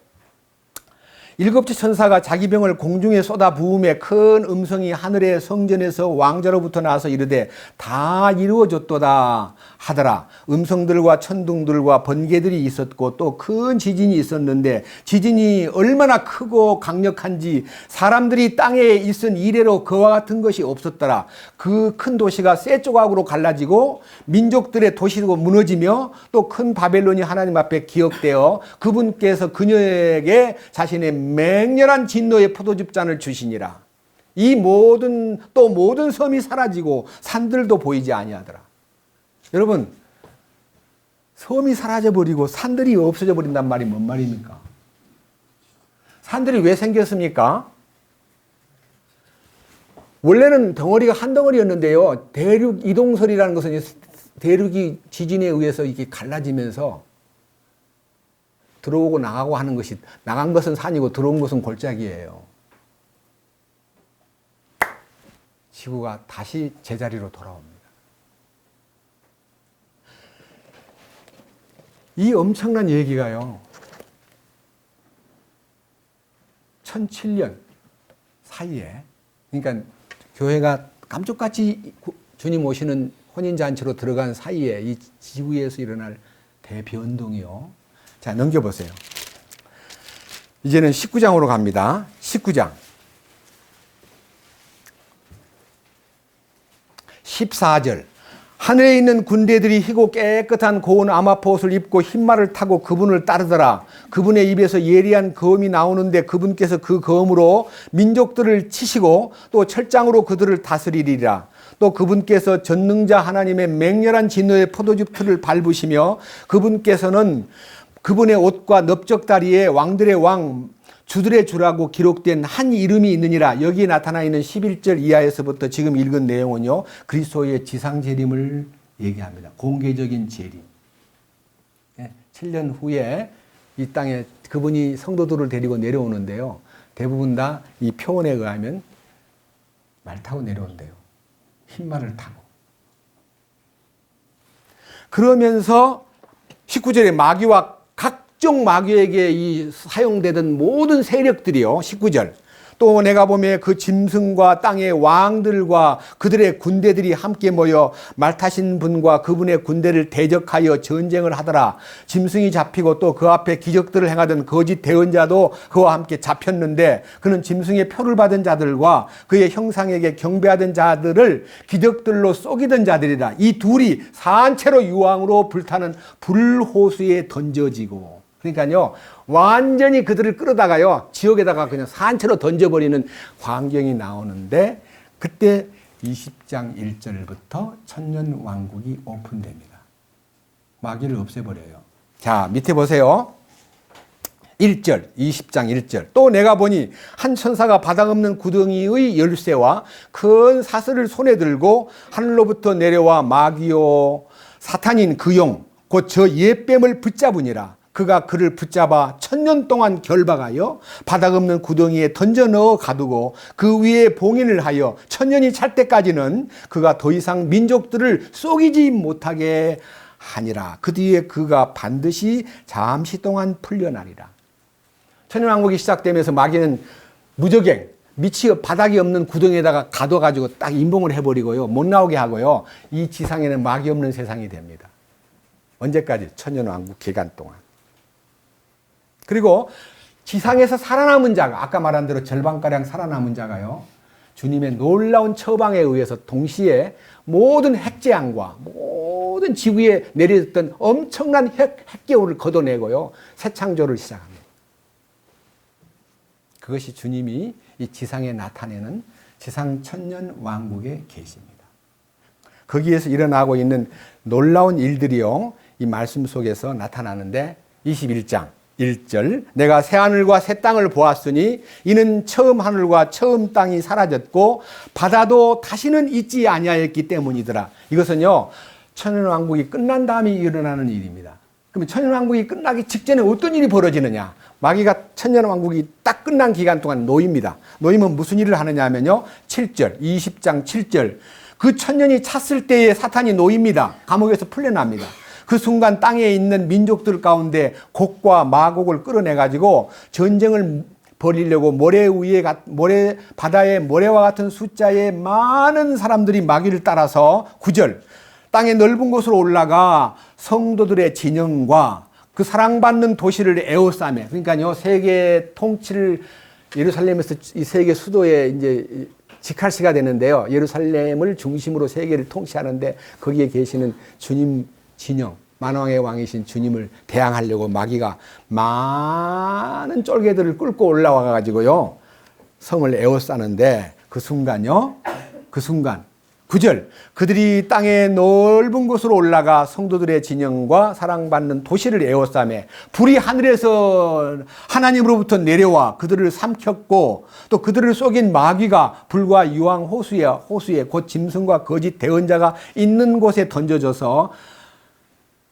일곱째 천사가 자기 병을 공중에 쏟아 부음에 큰 음성이 하늘의 성전에서 왕자로부터 나서 이르되 다 이루어졌도다 하더라. 음성들과 천둥들과 번개들이 있었고 또 큰 지진이 있었는데 지진이 얼마나 크고 강력한지 사람들이 땅에 있은 이래로 그와 같은 것이 없었더라. 그 큰 도시가 세 조각으로 갈라지고 민족들의 도시도 무너지며 또 큰 바벨론이 하나님 앞에 기억되어 그분께서 그녀에게 자신의 맹렬한 진노의 포도즙 잔을 주시니라. 이 모든 섬이 사라지고 산들도 보이지 아니하더라. 여러분, 섬이 사라져 버리고 산들이 없어져 버린단 말이 뭔 말입니까? 산들이 왜 생겼습니까? 원래는 덩어리가 한 덩어리였는데요. 대륙 이동설이라는 것은 대륙이 지진에 의해서 이렇게 갈라지면서 들어오고 나가고 하는 것이, 나간 것은 산이고 들어온 것은 골짜기예요. 지구가 다시 제자리로 돌아옵니다. 이 엄청난 얘기가요, 1007년 사이에, 그러니까 교회가 깜짝같이 주님 오시는 혼인잔치로 들어간 사이에 이 지구에서 일어날 대변동이요. 자, 넘겨보세요. 이제는 19장으로 갑니다. 19장. 14절. 하늘에 있는 군대들이 희고 깨끗한 고운 아마포옷을 입고 흰말을 타고 그분을 따르더라. 그분의 입에서 예리한 검이 나오는데 그분께서 그 검으로 민족들을 치시고 또 철장으로 그들을 다스리리라. 또 그분께서 전능자 하나님의 맹렬한 진노의 포도즙 틀을 밟으시며 그분께서는 그분의 옷과 넓적다리에 왕들의 왕 주들의 주라고 기록된 한 이름이 있느니라. 여기에 나타나 있는 11절 이하에서부터 지금 읽은 내용은요, 그리스도의 지상 재림을 얘기합니다. 공개적인 재림. 7년 후에 이 땅에 그분이 성도들을 데리고 내려오는데요, 대부분 다 이 표현에 의하면 말 타고 내려온대요. 흰 말을 타고. 그러면서 19절에 마귀와 각종 마귀에게 이 사용되던 모든 세력들이요, 19절. 또 내가 보면 그 짐승과 땅의 왕들과 그들의 군대들이 함께 모여 말 타신 분과 그분의 군대를 대적하여 전쟁을 하더라. 짐승이 잡히고 또 그 앞에 기적들을 행하던 거짓 대언자도 그와 함께 잡혔는데, 그는 짐승의 표를 받은 자들과 그의 형상에게 경배하던 자들을 기적들로 속이던 자들이라. 이 둘이 산채로 유황으로 불타는 불호수에 던져지고, 그러니까요, 완전히 그들을 끌어다가요, 지옥에다가 그냥 산채로 던져버리는 광경이 나오는데, 그때 20장 1절부터 천년 왕국이 오픈됩니다. 마귀를 없애버려요. 자, 밑에 보세요. 1절, 20장 1절. 또 내가 보니 한 천사가 바닥 없는 구덩이의 열쇠와 큰 사슬을 손에 들고 하늘로부터 내려와 마귀요 사탄인 그 영, 곧 저 옛뱀을 붙잡으니라. 그가 그를 붙잡아 1000년 동안 결박하여 바닥 없는 구덩이에 던져 넣어 가두고 그 위에 봉인을 하여 1000년이 찰 때까지는 그가 더 이상 민족들을 속이지 못하게 하니라. 그 뒤에 그가 반드시 잠시 동안 풀려나리라. 천년왕국이 시작되면서 마귀는 무적행, 밑이 바닥이 없는 구덩이에다가 가둬가지고 딱 임봉을 해버리고요, 못 나오게 하고요, 이 지상에는 마귀 없는 세상이 됩니다. 언제까지? 천년왕국 기간 동안. 그리고 지상에서 살아남은 자가, 아까 말한 대로 절반가량 살아남은 자가요, 주님의 놀라운 처방에 의해서 동시에 모든 핵재앙과 모든 지구에 내렸던 엄청난 핵기후를 걷어내고요, 새 창조를 시작합니다. 그것이 주님이 이 지상에 나타내는 지상 천년 왕국의 계시입니다. 거기에서 일어나고 있는 놀라운 일들이요, 이 말씀 속에서 나타나는데, 21장 1절, 내가 새하늘과 새 땅을 보았으니 이는 처음 하늘과 처음 땅이 사라졌고 바다도 다시는 있지 아니하였기 때문이더라. 이것은요, 천년왕국이 끝난 다음에 일어나는 일입니다. 그러면 천년왕국이 끝나기 직전에 어떤 일이 벌어지느냐? 마귀가 천년왕국이 딱 끝난 기간 동안 노입니다. 노임은 무슨 일을 하느냐 하면요, 7절, 20장 7절, 그 천년이 찼을 때에 사탄이 노입니다. 감옥에서 풀려납니다. 그 순간 땅에 있는 민족들 가운데 곡과 마곡을 끌어내가지고 전쟁을 벌이려고 바다의 모래와 같은 숫자의 많은 사람들이 마귀를 따라서 9절, 땅의 넓은 곳으로 올라가 성도들의 진영과 그 사랑받는 도시를 에워싸매, 그러니까요, 세계 통치를 예루살렘에서 이 세계 수도에 이제 직할시가 되는데요, 예루살렘을 중심으로 세계를 통치하는데 거기에 계시는 주님 진영, 만왕의 왕이신 주님을 대항하려고 마귀가 많은 쫄개들을 끌고 올라와 가지고요, 성을 에워싸는데, 그 순간요, 그 순간 9절, 그들이 땅의 넓은 곳으로 올라가 성도들의 진영과 사랑받는 도시를 에워싸매 불이 하늘에서 하나님으로부터 내려와 그들을 삼켰고, 또 그들을 속인 마귀가 불과 유황 호수에 곧 짐승과 거짓 대언자가 있는 곳에 던져져서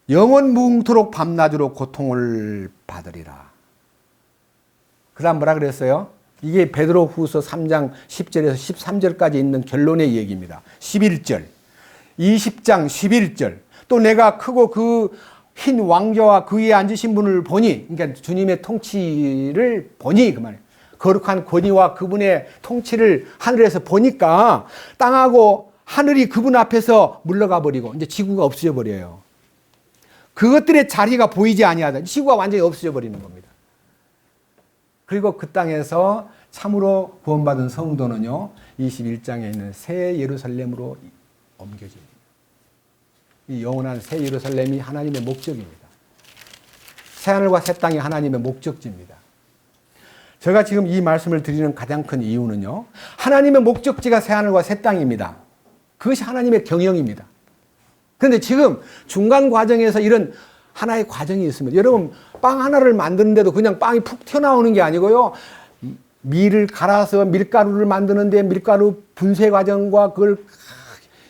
영원 무궁토록 밤낮으로 고통을 받으리라. 그 다음 뭐라 그랬어요? 이게 베드로후서 3장 10절에서 13절까지 있는 결론의 얘기입니다. 11절, 20장 11절, 또 내가 크고 그 흰 왕좌와 그 위에 앉으신 분을 보니, 그러니까 주님의 통치를 보니, 그 말이에요. 거룩한 권위와 그분의 통치를 하늘에서 보니까 땅하고 하늘이 그분 앞에서 물러가 버리고 이제 지구가 없어져 버려요. 그것들의 자리가 보이지 아니하다. 지구가 완전히 없어져 버리는 겁니다. 그리고 그 땅에서 참으로 구원받은 성도는요, 21장에 있는 새 예루살렘으로 옮겨집니다. 이 영원한 새 예루살렘이 하나님의 목적입니다. 새하늘과 새 땅이 하나님의 목적지입니다. 제가 지금 이 말씀을 드리는 가장 큰 이유는요, 하나님의 목적지가 새하늘과 새 땅입니다. 그것이 하나님의 경영입니다. 그런데 지금 중간 과정에서 이런 하나의 과정이 있습니다. 여러분, 빵 하나를 만드는데도 그냥 빵이 푹 튀어나오는 게 아니고요. 밀을 갈아서 밀가루를 만드는데 밀가루 분쇄 과정과 그걸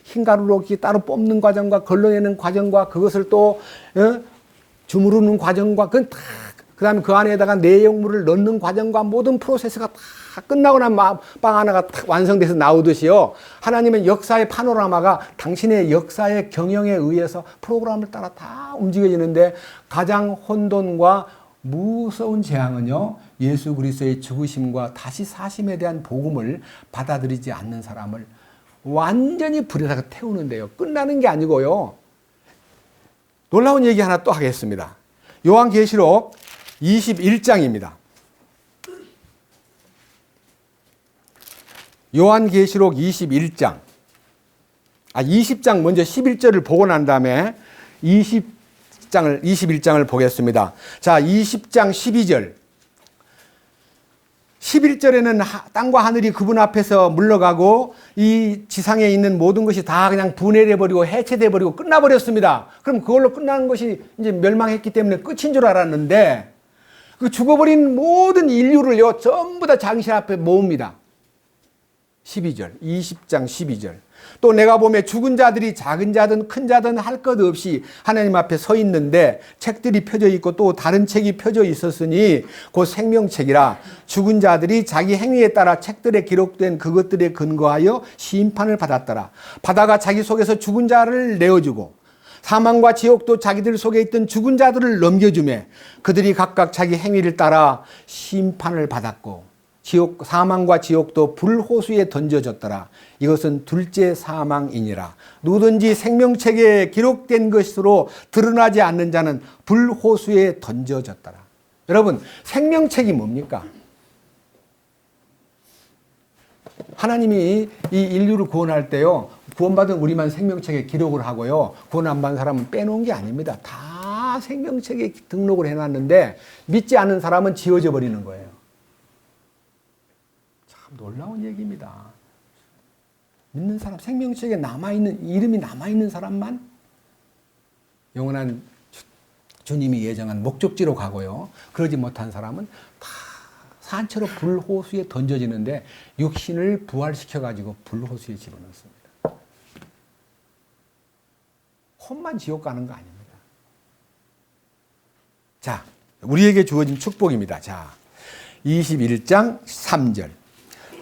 흰가루로 이렇게 따로 뽑는 과정과 걸러내는 과정과 그것을 또 주무르는 과정과 그다음에 그 안에다가 내용물을 넣는 과정과 모든 프로세스가 다 끝나고 나면 빵 하나가 딱 완성돼서 나오듯이요. 하나님의 역사의 파노라마가 당신의 역사의 경영에 의해서 프로그램을 따라 다 움직여지는데 가장 혼돈과 무서운 재앙은요, 예수 그리스도의 죽으심과 다시 사심에 대한 복음을 받아들이지 않는 사람을 완전히 불에다가 태우는데요. 끝나는 게 아니고요. 놀라운 얘기 하나 또 하겠습니다. 요한계시록 21장입니다. 요한계시록 21장. 20장 먼저 11절을 보고 난 다음에 21장을 보겠습니다. 자, 20장 12절. 11절에는 땅과 하늘이 그분 앞에서 물러가고 이 지상에 있는 모든 것이 다 그냥 분해돼 버리고 해체돼 버리고 끝나버렸습니다. 그럼 그걸로 끝나는 것이 이제 멸망했기 때문에 끝인 줄 알았는데 그 죽어버린 모든 인류를요 전부 다 장신 앞에 모읍니다. 12절, 20장 12절. 또 내가 보매 죽은 자들이 작은 자든 큰 자든 할 것 없이 하나님 앞에 서 있는데 책들이 펴져 있고 또 다른 책이 펴져 있었으니 곧 생명책이라 죽은 자들이 자기 행위에 따라 책들에 기록된 그것들에 근거하여 심판을 받았더라. 바다가 자기 속에서 죽은 자를 내어주고 사망과 지옥도 자기들 속에 있던 죽은 자들을 넘겨주매 그들이 각각 자기 행위를 따라 심판을 받았고 사망과 지옥도 불호수에 던져졌더라. 이것은 둘째 사망이니라. 누구든지 생명책에 기록된 것으로 드러나지 않는 자는 불호수에 던져졌더라. 여러분, 생명책이 뭡니까? 하나님이 이 인류를 구원할 때요, 구원받은 우리만 생명책에 기록을 하고요, 구원 안 받은 사람은 빼놓은 게 아닙니다. 다 생명책에 등록을 해놨는데 믿지 않는 사람은 지워져 버리는 거예요. 놀라운 얘기입니다. 믿는 사람, 생명책에 남아있는, 이름이 남아있는 사람만 영원한 주님이 예정한 목적지로 가고요. 그러지 못한 사람은 다 산채로 불호수에 던져지는데 육신을 부활시켜가지고 불호수에 집어넣습니다. 혼만 지옥 가는 거 아닙니다. 자, 우리에게 주어진 축복입니다. 자, 21장 3절.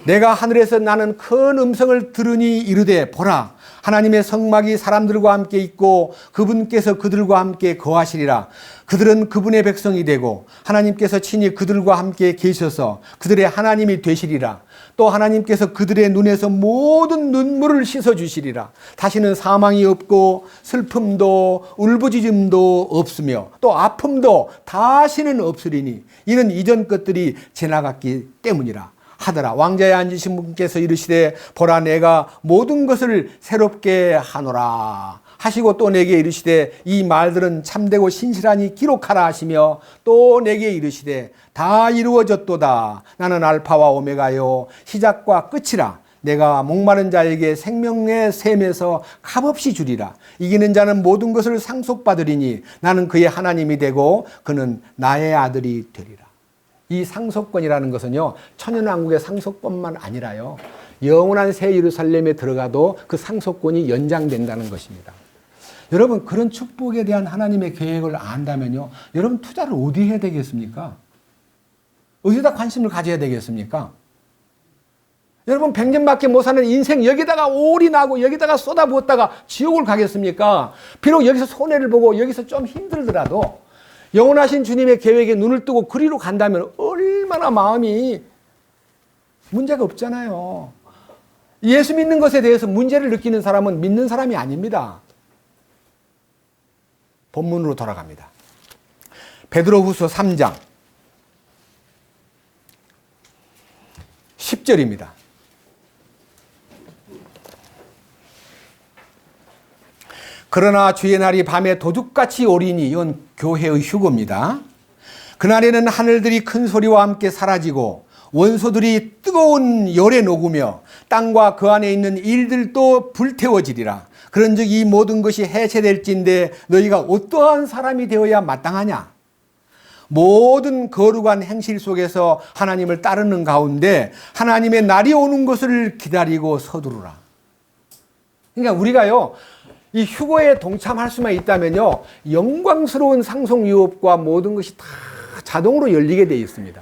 내가 하늘에서 나는 큰 음성을 들으니 이르되 보라 하나님의 성막이 사람들과 함께 있고 그분께서 그들과 함께 거하시리라. 그들은 그분의 백성이 되고 하나님께서 친히 그들과 함께 계셔서 그들의 하나님이 되시리라. 또 하나님께서 그들의 눈에서 모든 눈물을 씻어주시리라. 다시는 사망이 없고 슬픔도 울부짖음도 없으며 또 아픔도 다시는 없으리니 이는 이전 것들이 지나갔기 때문이라 하더라. 왕자에 앉으신 분께서 이르시되 보라 내가 모든 것을 새롭게 하노라 하시고 또 내게 이르시되 이 말들은 참되고 신실하니 기록하라 하시며 또 내게 이르시되 다 이루어졌도다. 나는 알파와 오메가요 시작과 끝이라. 내가 목마른 자에게 생명의 샘에서 값없이 주리라. 이기는 자는 모든 것을 상속받으리니 나는 그의 하나님이 되고 그는 나의 아들이 되리라. 이 상속권이라는 것은요, 천연왕국의 상속권만 아니라요, 영원한 새 예루살렘에 들어가도 그 상속권이 연장된다는 것입니다. 여러분, 그런 축복에 대한 하나님의 계획을 안다면요, 여러분 투자를 어디 해야 되겠습니까? 어디다 관심을 가져야 되겠습니까? 여러분, 100년밖에 못 사는 인생 여기다가 올인하고 여기다가 쏟아부었다가 지옥을 가겠습니까? 비록 여기서 손해를 보고 여기서 좀 힘들더라도 영원하신 주님의 계획에 눈을 뜨고 그리로 간다면 얼마나 마음이 문제가 없잖아요. 예수 믿는 것에 대해서 문제를 느끼는 사람은 믿는 사람이 아닙니다. 본문으로 돌아갑니다. 베드로후서 3장 10절입니다. 그러나 주의 날이 밤에 도둑같이 오리니, 이건 교회의 휴거입니다. 그날에는 하늘들이 큰 소리와 함께 사라지고 원소들이 뜨거운 열에 녹으며 땅과 그 안에 있는 일들도 불태워지리라. 그런즉 이 모든 것이 해체될진데 너희가 어떠한 사람이 되어야 마땅하냐? 모든 거룩한 행실 속에서 하나님을 따르는 가운데 하나님의 날이 오는 것을 기다리고 서두르라. 그러니까 우리가요, 이 휴거에 동참할 수만 있다면요, 영광스러운 상속 유업과 모든 것이 다 자동으로 열리게 되어 있습니다.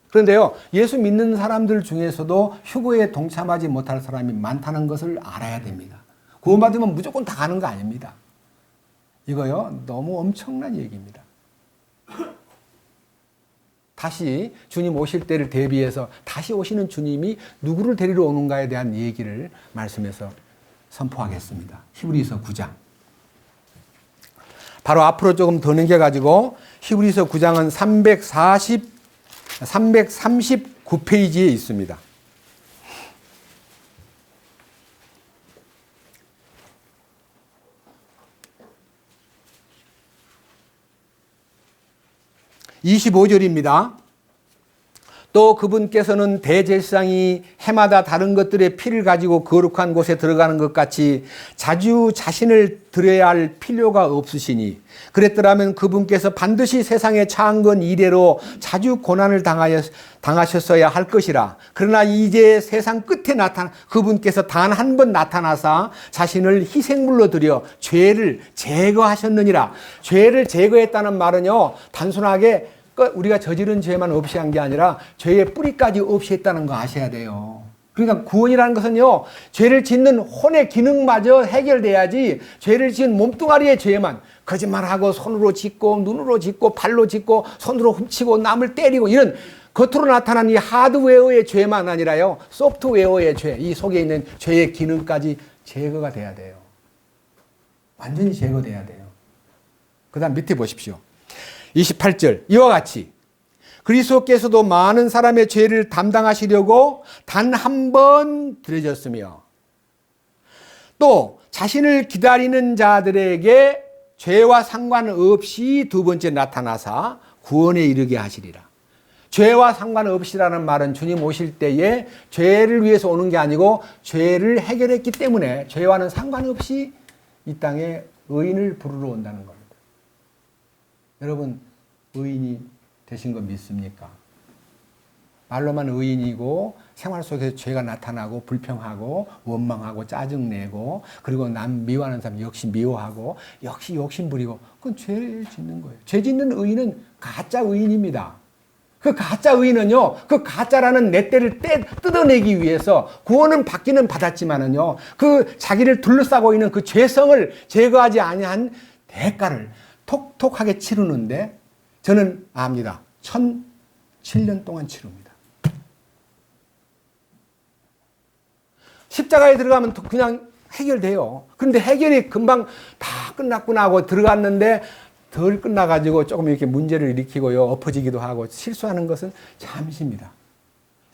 그런데요, 예수 믿는 사람들 중에서도 휴거에 동참하지 못할 사람이 많다는 것을 알아야 됩니다. 구원받으면 무조건 다 가는 거 아닙니다. 이거요, 너무 엄청난 얘기입니다. 다시 주님 오실 때를 대비해서 다시 오시는 주님이 누구를 데리러 오는가에 대한 얘기를 말씀해서 선포하겠습니다. 히브리서 9장. 바로 앞으로 조금 더 넘겨가지고 히브리서 9장은 339페이지에 있습니다. (25절입니다) 또 그분께서는 대제사장이 해마다 다른 것들의 피를 가지고 거룩한 곳에 들어가는 것 같이 자주 자신을 드려야 할 필요가 없으시니 그랬더라면 그분께서 반드시 세상에 처한 건 이래로 자주 고난을 당하셨어야 할 것이라. 그러나 이제 세상 끝에 그분께서 단 한 번 나타나사 자신을 희생물로 드려 죄를 제거하셨느니라. 죄를 제거했다는 말은요, 단순하게 우리가 저지른 죄만 없이 한 게 아니라 죄의 뿌리까지 없이 했다는 거 아셔야 돼요. 그러니까 구원이라는 것은요, 죄를 짓는 혼의 기능마저 해결돼야지 죄를 지은 몸뚱아리의 죄만, 거짓말하고 손으로 짓고 눈으로 짓고 발로 짓고 손으로 훔치고 남을 때리고 이런 겉으로 나타난 이 하드웨어의 죄만 아니라요, 소프트웨어의 죄, 이 속에 있는 죄의 기능까지 제거가 돼야 돼요. 완전히 제거돼야 돼요. 그 다음 밑에 보십시오. 28절 이와 같이 그리스도께서도 많은 사람의 죄를 담당하시려고 단 한 번 드려졌으며 또 자신을 기다리는 자들에게 죄와 상관없이 두 번째 나타나사 구원에 이르게 하시리라. 죄와 상관없이라는 말은 주님 오실 때에 죄를 위해서 오는 게 아니고 죄를 해결했기 때문에 죄와는 상관없이 이 땅에 의인을 부르러 온다는 겁니다. 여러분, 의인이 되신 거 믿습니까? 말로만 의인이고 생활 속에서 죄가 나타나고 불평하고 원망하고 짜증내고 그리고 남 미워하는 사람 역시 미워하고 역시 욕심 부리고 그건 죄 짓는 거예요. 죄 짓는 의인은 가짜 의인입니다. 그 가짜 의인은요, 그 가짜라는 냇대를 뜯어내기 위해서 구원은 받기는 받았지만은요, 그 자기를 둘러싸고 있는 그 죄성을 제거하지 아니한 대가를 톡톡하게 치르는데 저는 압니다. 1007년 동안 치릅니다. 십자가에 들어가면 그냥 해결돼요. 그런데 해결이 금방 다 끝났구나 하고 들어갔는데 덜 끝나가지고 조금 이렇게 문제를 일으키고요, 엎어지기도 하고 실수하는 것은 잠시입니다.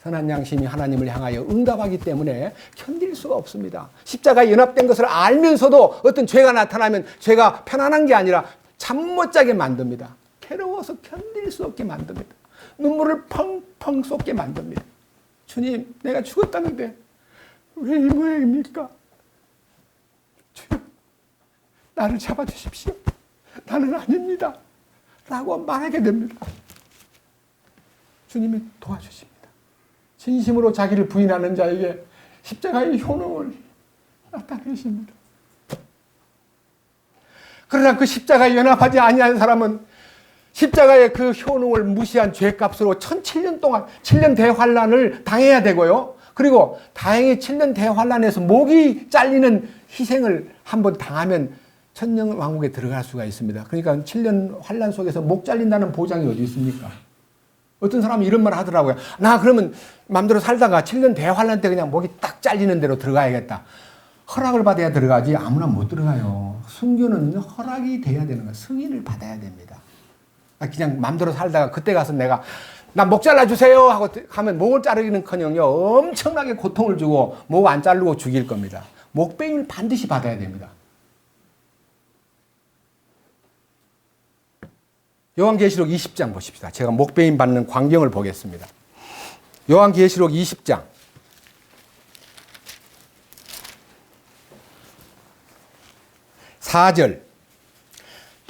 선한 양심이 하나님을 향하여 응답하기 때문에 견딜 수가 없습니다. 십자가에 연합된 것을 알면서도 어떤 죄가 나타나면 죄가 편안한 게 아니라 잠 못 자게 만듭니다. 괴로워서 견딜 수 없게 만듭니다. 눈물을 펑펑 쏟게 만듭니다. 주님, 내가 죽었다는데 왜 이 모양입니까? 주님, 나를 잡아주십시오. 나는 아닙니다. 라고 말하게 됩니다. 주님이 도와주십니다. 진심으로 자기를 부인하는 자에게 십자가의 효능을 나타내십니다. 그러나 그 십자가에 연합하지 아니한 사람은 십자가의 그 효능을 무시한 죄값으로 1007년 동안 7년 대환란을 당해야 되고요. 그리고 다행히 7년 대환란에서 목이 잘리는 희생을 한번 당하면 천년왕국에 들어갈 수가 있습니다. 그러니까 7년 환란 속에서 목 잘린다는 보장이 어디 있습니까? 어떤 사람이 이런 말 하더라고요. 나 그러면 마음대로 살다가 7년 대환란 때 그냥 목이 딱 잘리는 대로 들어가야겠다. 허락을 받아야 들어가지 아무나 못 들어가요. 순교는 허락이 돼야 되는 거예요. 승인을 받아야 됩니다. 그냥 마음대로 살다가 그때 가서 나 목 잘라주세요 하고 하면 목을 자르기는커녕요, 엄청나게 고통을 주고 목 안 자르고 죽일 겁니다. 목베임을 반드시 받아야 됩니다. 요한계시록 20장 보십시다. 제가 목베임 받는 광경을 보겠습니다. 요한계시록 20장 4절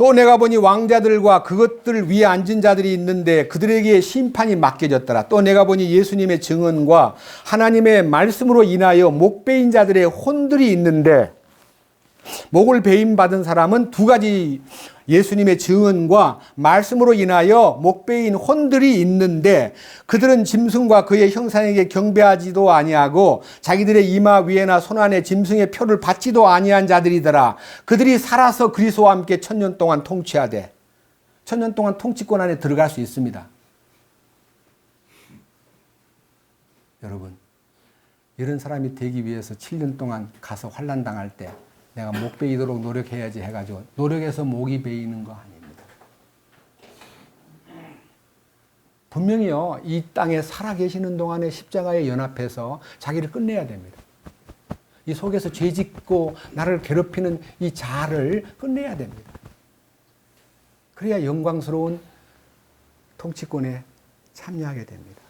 또 내가 보니 왕자들과 그것들 위에 앉은 자들이 있는데 그들에게 심판이 맡겨졌더라. 또 내가 보니 예수님의 증언과 하나님의 말씀으로 인하여 목 베인 자들의 혼들이 있는데, 목을 베임 받은 사람은 두 가지, 예수님의 증언과 말씀으로 인하여 목 베인 혼들이 있는데, 그들은 짐승과 그의 형상에게 경배하지도 아니하고 자기들의 이마 위에나 손안에 짐승의 표를 받지도 아니한 자들이더라. 그들이 살아서 그리스도와 함께 1000년 동안 통치하되, 1000년 동안 통치권 안에 들어갈 수 있습니다. 여러분, 이런 사람이 되기 위해서 7년 동안 가서 환난 당할 때 내가 목 베이도록 노력해야지 해가지고 노력해서 목이 베이는 거 아닙니다. 분명히요, 이 땅에 살아계시는 동안에 십자가에 연합해서 자기를 끝내야 됩니다. 이 속에서 죄짓고 나를 괴롭히는 이 자를 끝내야 됩니다. 그래야 영광스러운 통치권에 참여하게 됩니다.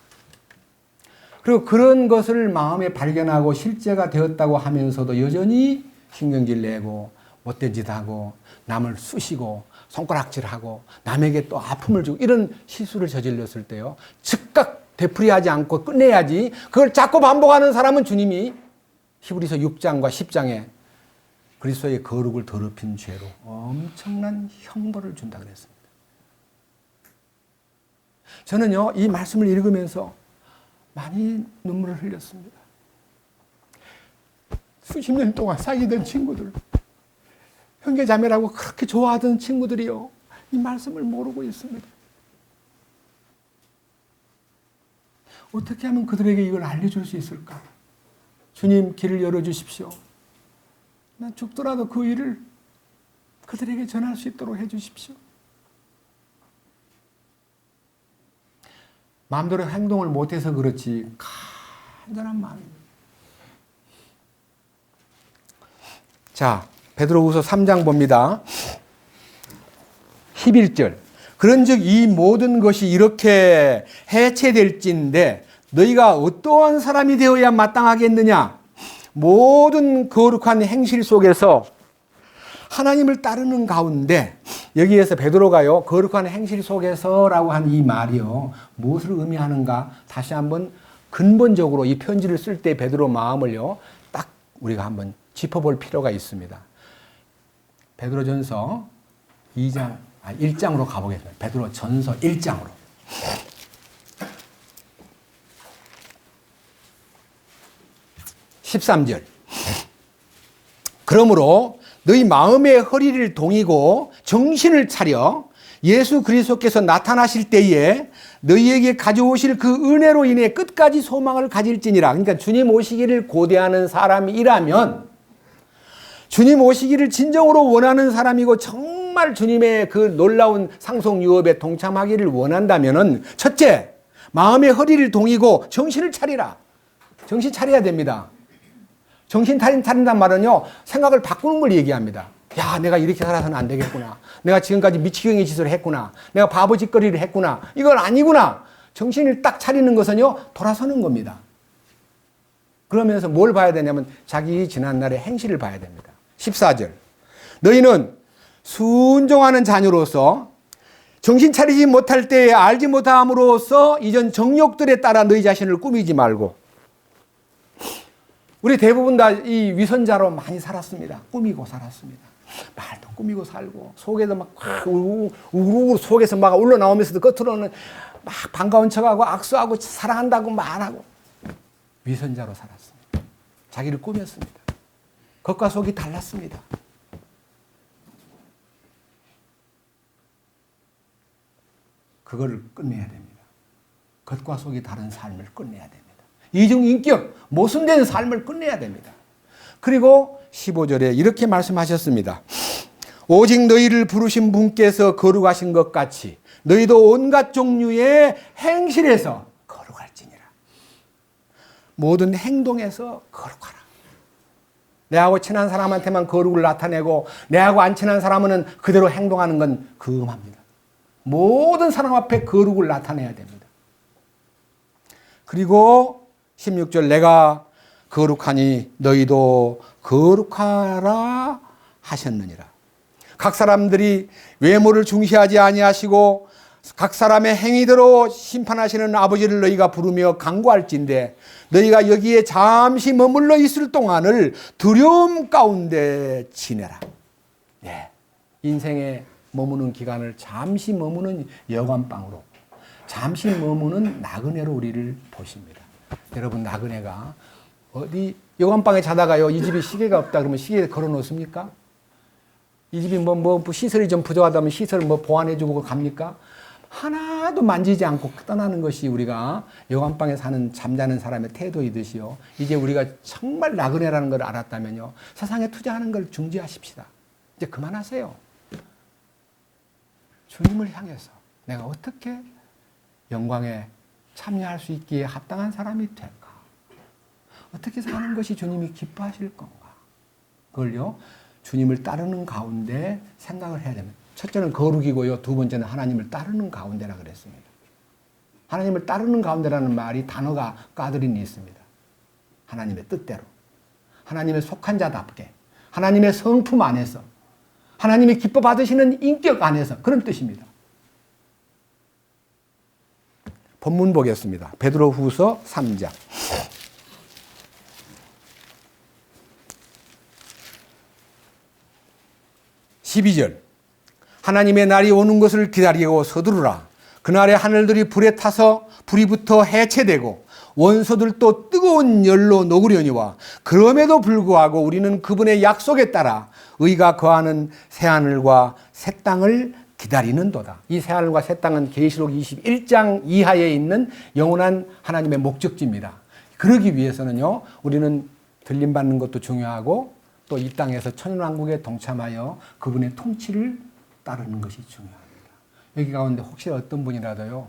그리고 그런 것을 마음에 발견하고 실제가 되었다고 하면서도 여전히 신경질 내고 못된 짓 하고 남을 쑤시고 손가락질하고 남에게 또 아픔을 주고 이런 실수를 저질렀을 때요, 즉각 되풀이하지 않고 끝내야지. 그걸 자꾸 반복하는 사람은 주님이 히브리서 6장과 10장에 그리스도의 거룩을 더럽힌 죄로 엄청난 형벌을 준다 그랬습니다. 저는요, 이 말씀을 읽으면서 많이 눈물을 흘렸습니다. 수십 년 동안 사귀던 친구들, 형제자매라고 그렇게 좋아하던 친구들이요, 이 말씀을 모르고 있습니다. 어떻게 하면 그들에게 이걸 알려줄 수 있을까? 주님, 길을 열어주십시오. 난 죽더라도 그 일을 그들에게 전할 수 있도록 해주십시오. 마음대로 행동을 못해서 그렇지 간절한 마음입니다. 자, 베드로후서 3장 봅니다. 11절. 그런즉 이 모든 것이 이렇게 해체될진데 너희가 어떠한 사람이 되어야 마땅하겠느냐? 모든 거룩한 행실 속에서 하나님을 따르는 가운데, 여기에서 베드로가요, 거룩한 행실 속에서라고 한 이 말이요, 무엇을 의미하는가? 다시 한번 근본적으로 이 편지를 쓸 때 베드로 마음을요, 딱 우리가 한번 짚어볼 필요가 있습니다. 베드로전서 1장으로 가보겠습니다. 베드로전서 1장으로. 13절. 그러므로 너희 마음의 허리를 동이고 정신을 차려 예수 그리스도께서 나타나실 때에 너희에게 가져오실 그 은혜로 인해 끝까지 소망을 가질지니라. 그러니까 주님 오시기를 고대하는 사람이라면, 주님 오시기를 진정으로 원하는 사람이고 정말 주님의 그 놀라운 상속 유업에 동참하기를 원한다면은, 첫째, 마음의 허리를 동이고 정신을 차리라. 정신 차려야 됩니다. 정신 차린다는 말은요, 생각을 바꾸는 걸 얘기합니다. 야, 내가 이렇게 살아서는 안 되겠구나. 내가 지금까지 미치경이 짓을 했구나. 내가 바보 짓거리를 했구나. 이건 아니구나. 정신을 딱 차리는 것은요, 돌아서는 겁니다. 그러면서 뭘 봐야 되냐면 자기 지난날의 행실을 봐야 됩니다. 14절. 너희는 순종하는 자녀로서 정신 차리지 못할 때에 알지 못함으로써 이전 정욕들에 따라 너희 자신을 꾸미지 말고. 우리 대부분 다 이 위선자로 많이 살았습니다. 꾸미고 살았습니다. 말도 꾸미고 살고, 속에도 막 우르르 속에서 막 올라나오면서도 겉으로는 막 반가운 척하고 악수하고 사랑한다고 말하고 위선자로 살았습니다. 자기를 꾸몄습니다. 겉과 속이 달랐습니다. 그거를 끝내야 됩니다. 겉과 속이 다른 삶을 끝내야 됩니다. 이중인격, 모순된 삶을 끝내야 됩니다. 그리고 15절에 이렇게 말씀하셨습니다. 오직 너희를 부르신 분께서 거룩하신 것 같이 너희도 온갖 종류의 행실에서 거룩할지니라. 모든 행동에서 거룩하라. 내하고 친한 사람한테만 거룩을 나타내고 내하고 안 친한 사람은 그대로 행동하는 건 금합니다. 모든 사람 앞에 거룩을 나타내야 됩니다. 그리고 16절, 내가 거룩하니 너희도 거룩하라 하셨느니라. 각 사람들이 외모를 중시하지 아니하시고 각 사람의 행위대로 심판하시는 아버지를 너희가 부르며 간구할진대 너희가 여기에 잠시 머물러 있을 동안을 두려움 가운데 지내라. 예. 인생에 머무는 기간을 잠시 머무는 여관방으로, 잠시 머무는 나그네로 우리를 보십니다. 여러분, 나그네가 어디 여관방에 자다가요, 이 집이 시계가 없다 그러면 시계에 걸어 놓습니까? 이 집이 뭐 시설이 좀 부족하다면 시설 뭐 보완해주고 갑니까? 하나도 만지지 않고 떠나는 것이 우리가 여관방에 사는 잠자는 사람의 태도이듯이요. 이제 우리가 정말 나그네라는 걸 알았다면요, 세상에 투자하는 걸 중지하십시다. 이제 그만하세요. 주님을 향해서 내가 어떻게 영광에 참여할 수 있기에 합당한 사람이 될까? 어떻게 사는 것이 주님이 기뻐하실 건가? 그걸요, 주님을 따르는 가운데 생각을 해야 됩니다. 첫째는 거룩이고요, 두 번째는 하나님을 따르는 가운데라 그랬습니다. 하나님을 따르는 가운데라는 말이 단어가 까드린이 있습니다. 하나님의 뜻대로, 하나님의 속한 자답게, 하나님의 성품 안에서, 하나님이 기뻐 받으시는 인격 안에서, 그런 뜻입니다. 본문 보겠습니다. 베드로후서 3장 12절. 하나님의 날이 오는 것을 기다리고 서두르라. 그날에 하늘들이 불에 타서 불이 붙어 해체되고 원소들도 뜨거운 열로 녹으려니와 그럼에도 불구하고 우리는 그분의 약속에 따라 의가 거하는 새하늘과 새 땅을 기다리는도다. 이 새하늘과 새 땅은 계시록 21장 이하에 있는 영원한 하나님의 목적지입니다. 그러기 위해서는요, 우리는 들림받는 것도 중요하고 또 이 땅에서 천년왕국에 동참하여 그분의 통치를 따르는 것이 중요합니다. 여기 가운데 혹시 어떤 분이라도요,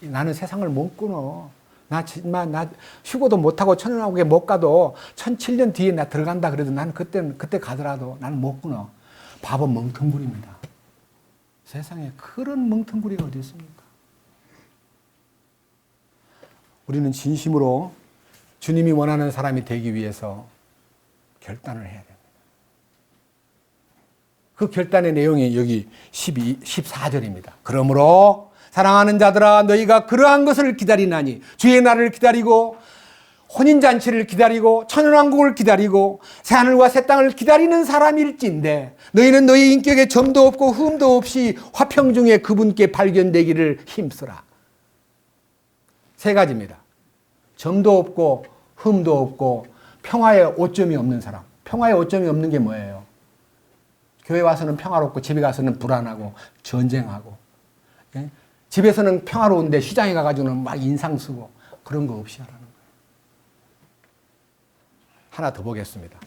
나는 세상을 못 끊어. 나 휴고도 못하고 천년왕국에 못 가도 1007년 뒤에 나 들어간다 그래도 나는 그때 가더라도 나는 못 끊어. 바보 멍텅구리입니다. 세상에 그런 멍텅구리가 어디 있습니까? 우리는 진심으로 주님이 원하는 사람이 되기 위해서 결단을 해야 됩니다. 그 결단의 내용이 여기 14절입니다. 그러므로 사랑하는 자들아, 너희가 그러한 것을 기다리나니, 주의 날을 기다리고 혼인잔치를 기다리고 천연왕국을 기다리고 새하늘과 새 땅을 기다리는 사람일진데 너희는 너희 인격에 점도 없고 흠도 없이 화평 중에 그분께 발견되기를 힘쓰라. 세 가지입니다. 점도 없고 흠도 없고 평화의 오점이 없는 사람. 평화의 오점이 없는 게 뭐예요? 교회 와서는 평화롭고 집에 가서는 불안하고 전쟁하고, 예? 집에서는 평화로운데 시장에 가가지고는 막 인상 쓰고 그런 거 없이 하라는 거예요. 하나 더 보겠습니다.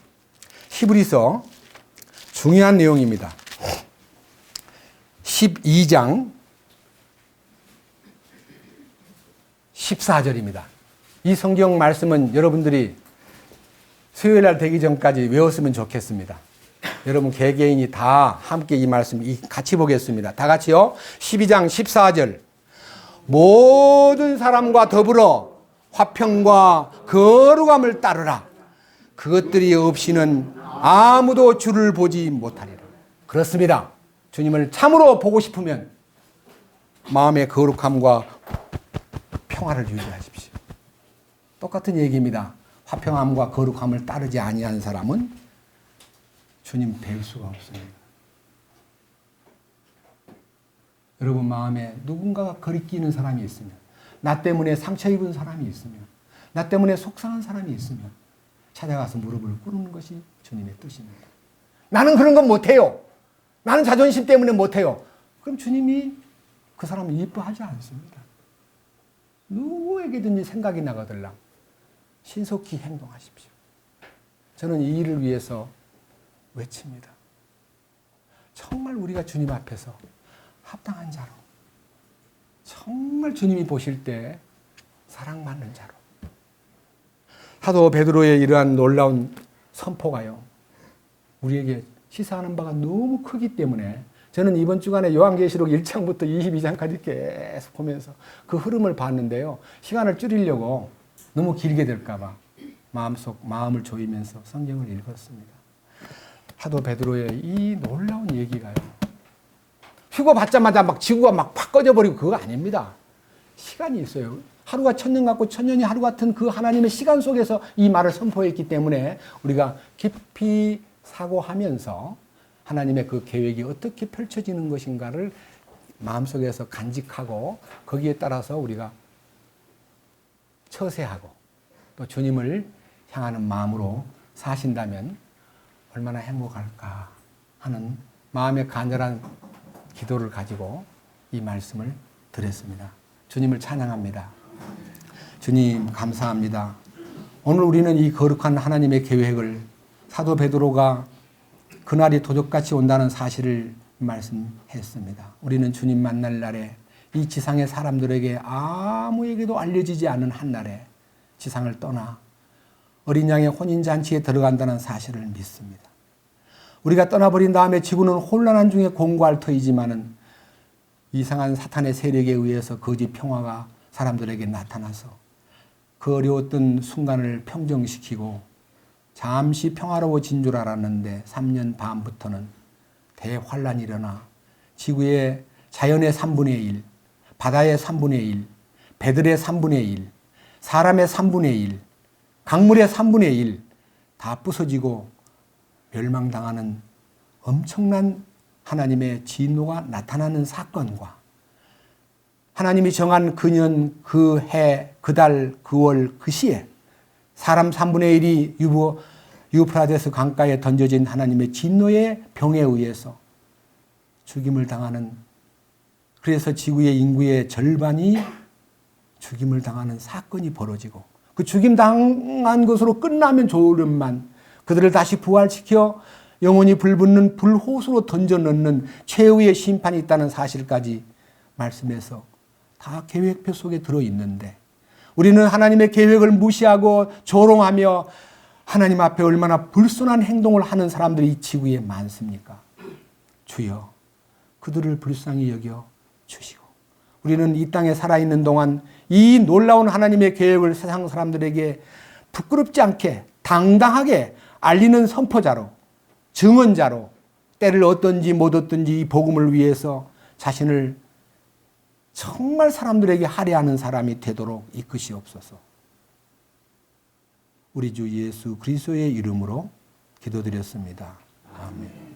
히브리서 중요한 내용입니다. 12장 14절입니다. 이 성경 말씀은 여러분들이 수요일 날 되기 전까지 외웠으면 좋겠습니다. 여러분 개개인이 다 함께 이 말씀 같이 보겠습니다. 다 같이요. 12장 14절. 모든 사람과 더불어 화평과 거룩함을 따르라. 그것들이 없이는 아무도 주를 보지 못하리라. 그렇습니다. 주님을 참으로 보고 싶으면 마음의 거룩함과 평화를 유지하십시오. 똑같은 얘기입니다. 화평함과 거룩함을 따르지 아니한 사람은 주님 뵐 수가 없습니다. 여러분 마음에 누군가가 거리끼는 사람이 있으면, 나 때문에 상처 입은 사람이 있으면, 나 때문에 속상한 사람이 있으면 찾아가서 무릎을 꿇는 것이 주님의 뜻입니다. 나는 그런 건 못해요. 나는 자존심 때문에 못해요. 그럼 주님이 그 사람을 이뻐하지 않습니다. 누구에게든지 생각이 나거들랑 신속히 행동하십시오. 저는 이 일을 위해서 외칩니다. 정말 우리가 주님 앞에서 합당한 자로, 정말 주님이 보실 때 사랑받는 자로, 사도 베드로의 이러한 놀라운 선포가요, 우리에게 시사하는 바가 너무 크기 때문에 저는 이번 주간에 요한계시록 1장부터 22장까지 계속 보면서 그 흐름을 봤는데요, 시간을 줄이려고 너무 길게 될까 봐 마음을 조이면서 성경을 읽었습니다. 사도 베드로의 이 놀라운 얘기가요. 휴거 받자마자 막 지구가 막 팍 꺼져버리고 그거 아닙니다. 시간이 있어요. 하루가 천년 같고 천년이 하루 같은 그 하나님의 시간 속에서 이 말을 선포했기 때문에 우리가 깊이 사고하면서 하나님의 그 계획이 어떻게 펼쳐지는 것인가를 마음속에서 간직하고 거기에 따라서 우리가 처세하고 또 주님을 향하는 마음으로 사신다면 얼마나 행복할까 하는 마음의 간절한 기도를 가지고 이 말씀을 드렸습니다. 주님을 찬양합니다. 주님 감사합니다. 오늘 우리는 이 거룩한 하나님의 계획을 사도 베드로가 그날이 도적같이 온다는 사실을 말씀했습니다. 우리는 주님 만날 날에 이 지상의 사람들에게 아무에게도 알려지지 않은 한날에 지상을 떠나 어린 양의 혼인잔치에 들어간다는 사실을 믿습니다. 우리가 떠나버린 다음에 지구는 혼란한 중에 공고할 터이지만은 이상한 사탄의 세력에 의해서 거짓 평화가 사람들에게 나타나서 그 어려웠던 순간을 평정시키고 잠시 평화로워진 줄 알았는데 3년 반부터는 대환란이 일어나 지구의 자연의 3분의 1, 바다의 3분의 1, 배들의 3분의 1, 사람의 3분의 1, 강물의 3분의 1 다 부서지고 멸망당하는 엄청난 하나님의 진노가 나타나는 사건과 하나님이 정한 그 년, 그 해, 그 달, 그 월, 그 시에 사람 3분의 1이 유프라데스 강가에 던져진 하나님의 진노의 병에 의해서 죽임을 당하는, 그래서 지구의 인구의 절반이 죽임을 당하는 사건이 벌어지고 그 죽임 당한 것으로 끝나면 좋으련만 그들을 다시 부활시켜 영원히 불붙는 불호수로 던져 넣는 최후의 심판이 있다는 사실까지 말씀해서 다 계획표 속에 들어있는데 우리는 하나님의 계획을 무시하고 조롱하며 하나님 앞에 얼마나 불순한 행동을 하는 사람들이 이 지구에 많습니까? 주여 그들을 불쌍히 여겨 주시고 우리는 이 땅에 살아있는 동안 이 놀라운 하나님의 계획을 세상 사람들에게 부끄럽지 않게 당당하게 알리는 선포자로 증언자로 때를 얻든지 못 얻든지 이 복음을 위해서 자신을 정말 사람들에게 할애하는 사람이 되도록 이끄시옵소서. 우리 주 예수 그리스도의 이름으로 기도드렸습니다. 아멘.